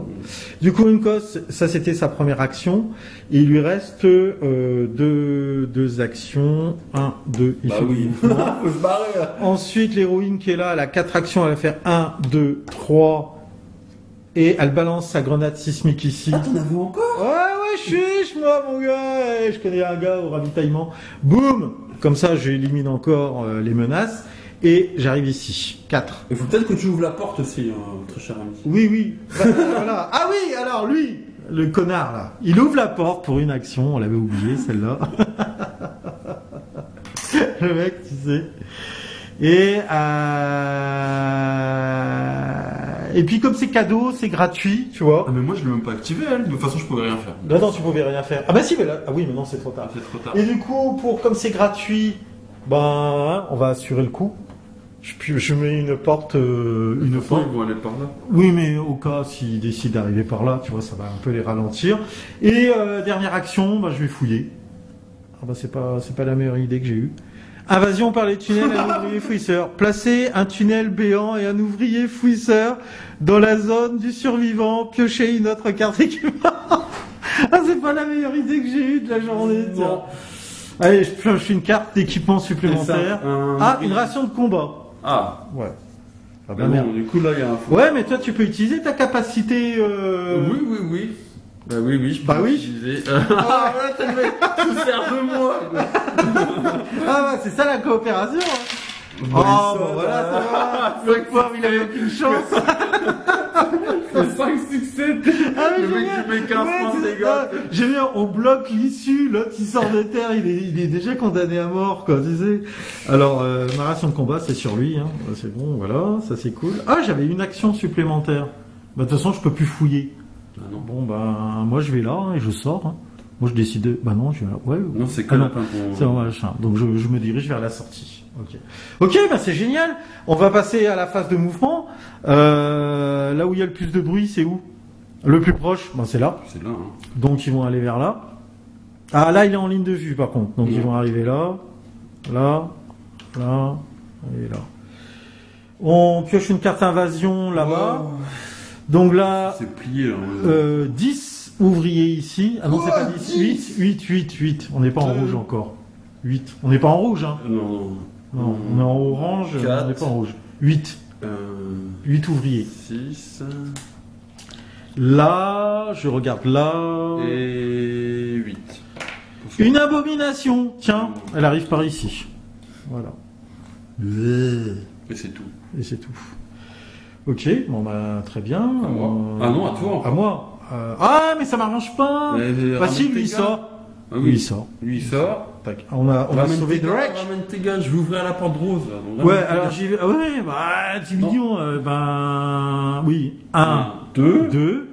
Du coup, Umcos, ça c'était sa première action. Et il lui reste 2 actions. 1, 2, il bah fait oui. le mouvement. Faut se barrer, là. Ensuite, l'héroïne qui est là, elle a 4 actions, elle va faire 1, 2, 3. Et elle balance sa grenade sismique ici. Ah, t'en avais encore? Ouais, chiche, moi, mon gars. Je connais un gars au ravitaillement. Boum! Comme ça, j'élimine encore les menaces. Et j'arrive ici. 4. Il faut peut-être que tu ouvres la porte aussi, très cher ami. Oui. Voilà. Ah oui, alors lui, le connard là, il ouvre la porte pour une action. On l'avait oublié, celle-là. Le mec, tu sais. Et puis comme c'est cadeau, c'est gratuit, tu vois. Ah mais moi je l'ai même pas activé, elle. De toute façon je pouvais rien faire. Non, tu pouvais rien faire. Ah bah si, mais là, ah oui, mais non, c'est trop tard. C'est trop tard. Et du coup, comme c'est gratuit, ben, on va assurer le coup. Je mets une porte, une porte. Ils vont aller par là. Oui, mais au cas s'ils décident d'arriver par là, tu vois, ça va un peu les ralentir. Et dernière action, bah, je vais fouiller. Ah bah c'est pas la meilleure idée que j'ai eue. Invasion par les tunnels à un ouvrier fouisseur. Placer un tunnel béant et un ouvrier fouisseur dans la zone du survivant. Piocher une autre carte équipement. Ah, c'est pas la meilleure idée que j'ai eue de la journée. Tiens. Allez, je pioche une carte d'équipement supplémentaire. Une ration de combat. Ah. Ouais. Ah bah merde. Du coup là il y a un fou. Ouais, mais toi tu peux utiliser ta capacité. Oui. Bah oui, je peux utiliser. Ah ouais, ça me sert de moi. Ah ouais, c'est ça la coopération. Hein. Oh, bon, voilà, ça va. Le pauvre, il a aucune chance. 5 succès. Ah oui, le mec qui met 15 points de dégâts. J'ai bien, on bloque l'issue, l'autre il sort de terre, il est déjà condamné à mort, quoi, tu sais. Alors, ma ration de combat, c'est sur lui, hein. C'est bon, voilà, ça c'est cool. Ah, j'avais une action supplémentaire. Bah, de toute façon, je peux plus fouiller. Ah non. Bon, bah, moi je vais là, hein, et je sors, hein. Moi je décide de... Bah non, je vais là. Ouais. Non, c'est que c'est machin. Donc je me dirige vers la sortie. Ok, bah c'est génial. On va passer à la phase de mouvement. Là où il y a le plus de bruit, c'est où? Le plus proche, bah c'est là. C'est là, hein. Donc ils vont aller vers là. Ah là, il est en ligne de vue par contre. Donc ils vont arriver là, là, là, et là. On pioche une carte invasion là-bas. Oh. Donc là, c'est plié là. 10 ouvriers ici. Ah non, c'est pas 10. 8. On n'est pas en rouge encore. 8. On n'est pas en rouge, hein. Non, on est en orange, 4. on n'est pas en rouge. 8. 8 ouvriers. 6. Là, je regarde là. Et 8. Une abomination. Tiens, elle arrive par ici. Voilà. Et c'est tout. Et c'est tout. Ok, bon bah très bien. À moi. Ah non, à toi. À moi. Ah mais ça m'arrange pas. Bah si, lui il Ramantega. sort. Ah Lui oui, il sort. lui il sort. Tac. On a sauvé Drake. Ramantega, je vais ouvrir la porte rose. Là. Donc, Ouais, Ramantega. alors j'ai vu. Ouais, bah 10 Non. millions. Ben oui. 1, Un, deux. 2.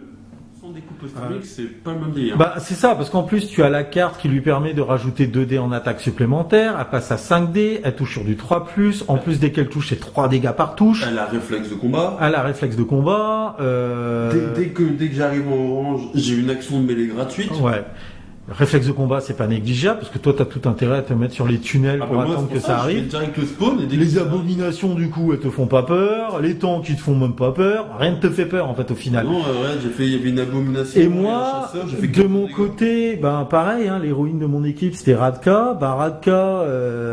Sans découpe historique, c'est pas le même délire. Bah c'est ça, parce qu'en plus tu as la carte qui lui permet de rajouter 2 dés en attaque supplémentaire, elle passe à 5 dés, elle touche sur du 3+, en plus dès qu'elle touche c'est 3 dégâts par touche, Elle a réflexe de combat. elle a réflexe de combat, Dès que j'arrive en orange, j'ai une action de mêlée gratuite. ouais. Réflexe de combat c'est pas négligeable, parce que toi t'as tout intérêt à te mettre sur les tunnels Ah pour bah moi, attendre c'est que pour ça je fais arrive. direct le spawn et dès que Les ça abominations du coup elles te font pas peur, les tanks ils te font même pas peur, rien ne te fait peur en fait au final. Non, ouais, il y avait une abomination. Et un moi, chasseur, j'ai fait de 4 mon dégâts. côté, ben pareil, hein, l'héroïne de mon équipe c'était Radka. Ben Radka,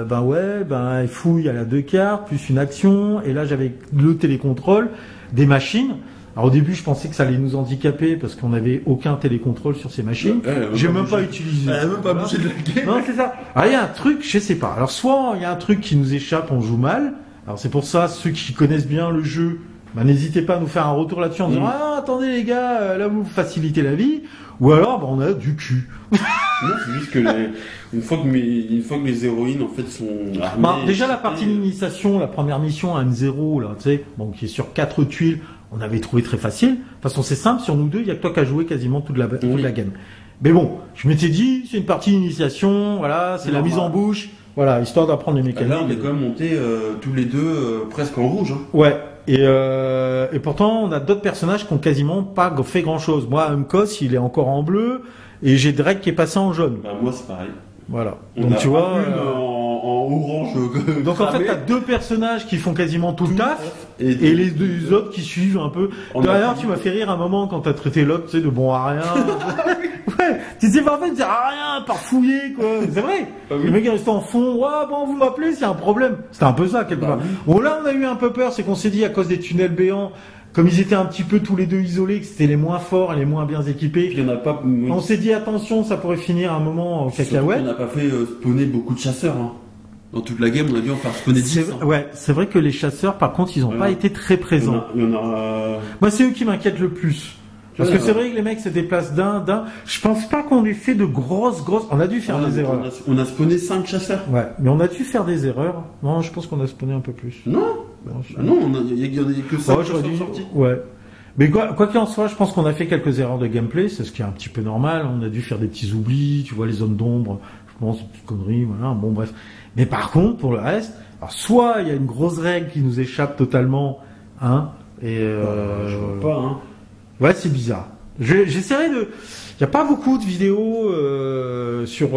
ben ouais, ben elle fouille, elle a 2 cartes plus une action. Et là j'avais le télécontrôle des machines. Alors au début je pensais que ça allait nous handicaper parce qu'on n'avait aucun télécontrôle sur ces machines. J'ai même pas utilisé. Elle a même pas bougé de la game. Non c'est ça. Alors il y a un truc, je sais pas. Alors soit il y a un truc qui nous échappe, on joue mal. Alors c'est pour ça ceux qui connaissent bien le jeu. Bah, n'hésitez pas à nous faire un retour là-dessus en disant ah attendez les gars là vous facilitez la vie ou alors bah, on a du cul. Non, c'est juste que une fois que les héroïnes en fait sont armées. Bah, déjà la partie d'initiation, la première mission à M0 là, tu sais, bon qui est sur 4 tuiles, on avait trouvé très facile. De toute façon c'est simple, sur nous deux, il y a que toi qui as joué quasiment toute la game. Mais bon, je m'étais dit c'est une partie d'initiation, voilà, c'est la mise en bouche, voilà, histoire d'apprendre les mécaniques. Là on est quand même montés tous les deux presque en rouge. Hein. Ouais. Et pourtant, on a d'autres personnages qui ont quasiment pas fait grand chose. Moi, Umkos, il est encore en bleu, et j'ai Drake qui est passé en jaune. Bah, moi c'est pareil. Voilà. On Donc a tu vois. en orange. Donc en fait, t'as 2 personnages qui font quasiment tout le taf, et les 2 autres qui suivent un peu. D'ailleurs, tu m'as fait rire un moment quand t'as traité l'autre, tu sais, de bon à rien. Ouais. Tu sais, parfois, il sert à rien, par fouiller, quoi. C'est vrai. Ah oui. Le mec est resté en fond. Ouais, bon, vous m'appelez, c'est un problème. C'était un peu ça, quelque part. Oui. Bon, là, on a eu un peu peur, c'est qu'on s'est dit, à cause des tunnels béants, comme ils étaient un petit peu tous les deux isolés, que c'était les moins forts et les moins bien équipés. Il y en a pas. On s'est dit, attention, ça pourrait finir un moment en cacahuète. On n'a pas fait spawner beaucoup de chasseurs. Hein. Dans toute la game, on a dû en faire spawner 10. Hein. Ouais, c'est vrai que les chasseurs, par contre, ils ont pas été très présents. Il y en a. Moi, c'est eux qui m'inquiètent le plus. Parce que c'est vrai que les mecs se déplacent d'un. Je pense pas qu'on ait fait de grosses. On a dû faire des erreurs. On a spawné 5 chasseurs. Ouais, mais on a dû faire des erreurs. Non, je pense qu'on a spawné un peu plus. Non. Non, il y a que 5 j'aurais dit. sortis. Ouais. Mais quoi qu'il en soit, je pense qu'on a fait quelques erreurs de gameplay, c'est ce qui est un petit peu normal. On a dû faire des petits oublis, tu vois, les zones d'ombre, je pense, des petites conneries, voilà, bon bref. Mais par contre, pour le reste, alors soit il y a une grosse règle qui nous échappe totalement, hein, et je vois pas, hein. Ouais, c'est bizarre. J'essaierai de. Il n'y a pas beaucoup de vidéos sur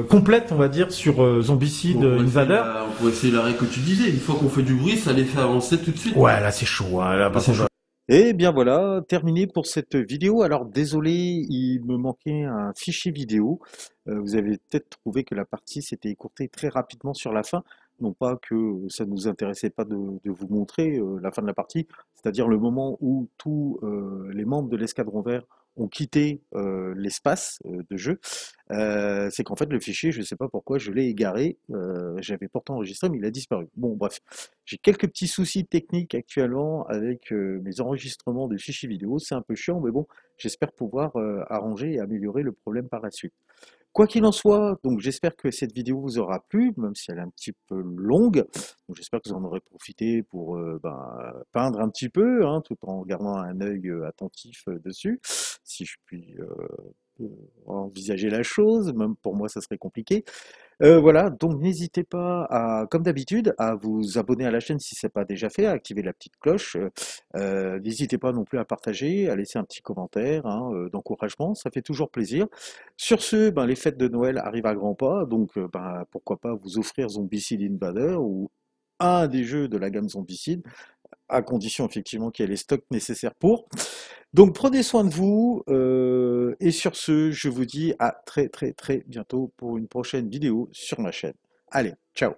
complètes, on va dire, sur Zombicide Invader. On pourrait essayer la règle que tu disais. Une fois qu'on fait du bruit, ça les fait avancer tout de suite. Ouais, là c'est chaud. Hein, là, c'est chaud. Et bien voilà, terminé pour cette vidéo. Alors désolé, il me manquait un fichier vidéo. Vous avez peut-être trouvé que la partie s'était écourtée très rapidement sur la fin. Non pas que ça ne nous intéressait pas de vous montrer la fin de la partie, c'est-à-dire le moment où tous les membres de l'escadron vert ont quitté l'espace de jeu. C'est qu'en fait le fichier, je ne sais pas pourquoi, je l'ai égaré. J'avais pourtant enregistré, mais il a disparu. Bon, bref, j'ai quelques petits soucis techniques actuellement avec mes enregistrements de fichiers vidéo. C'est un peu chiant, mais bon, j'espère pouvoir arranger et améliorer le problème par la suite. Quoi qu'il en soit, donc j'espère que cette vidéo vous aura plu, même si elle est un petit peu longue. J'espère que vous en aurez profité pour peindre un petit peu, hein, tout en gardant un œil attentif dessus, si je puis envisager la chose. Même pour moi, ça serait compliqué. Voilà, donc n'hésitez pas à, comme d'habitude, à vous abonner à la chaîne si ce n'est pas déjà fait, à activer la petite cloche. N'hésitez pas non plus à partager, à laisser un petit commentaire d'encouragement, ça fait toujours plaisir. Sur ce, les fêtes de Noël arrivent à grands pas, donc pourquoi pas vous offrir Zombicide Invader ou un des jeux de la gamme Zombicide, à condition effectivement qu'il y ait les stocks nécessaires pour. Donc prenez soin de vous, et sur ce, je vous dis à très bientôt pour une prochaine vidéo sur ma chaîne. Allez, ciao!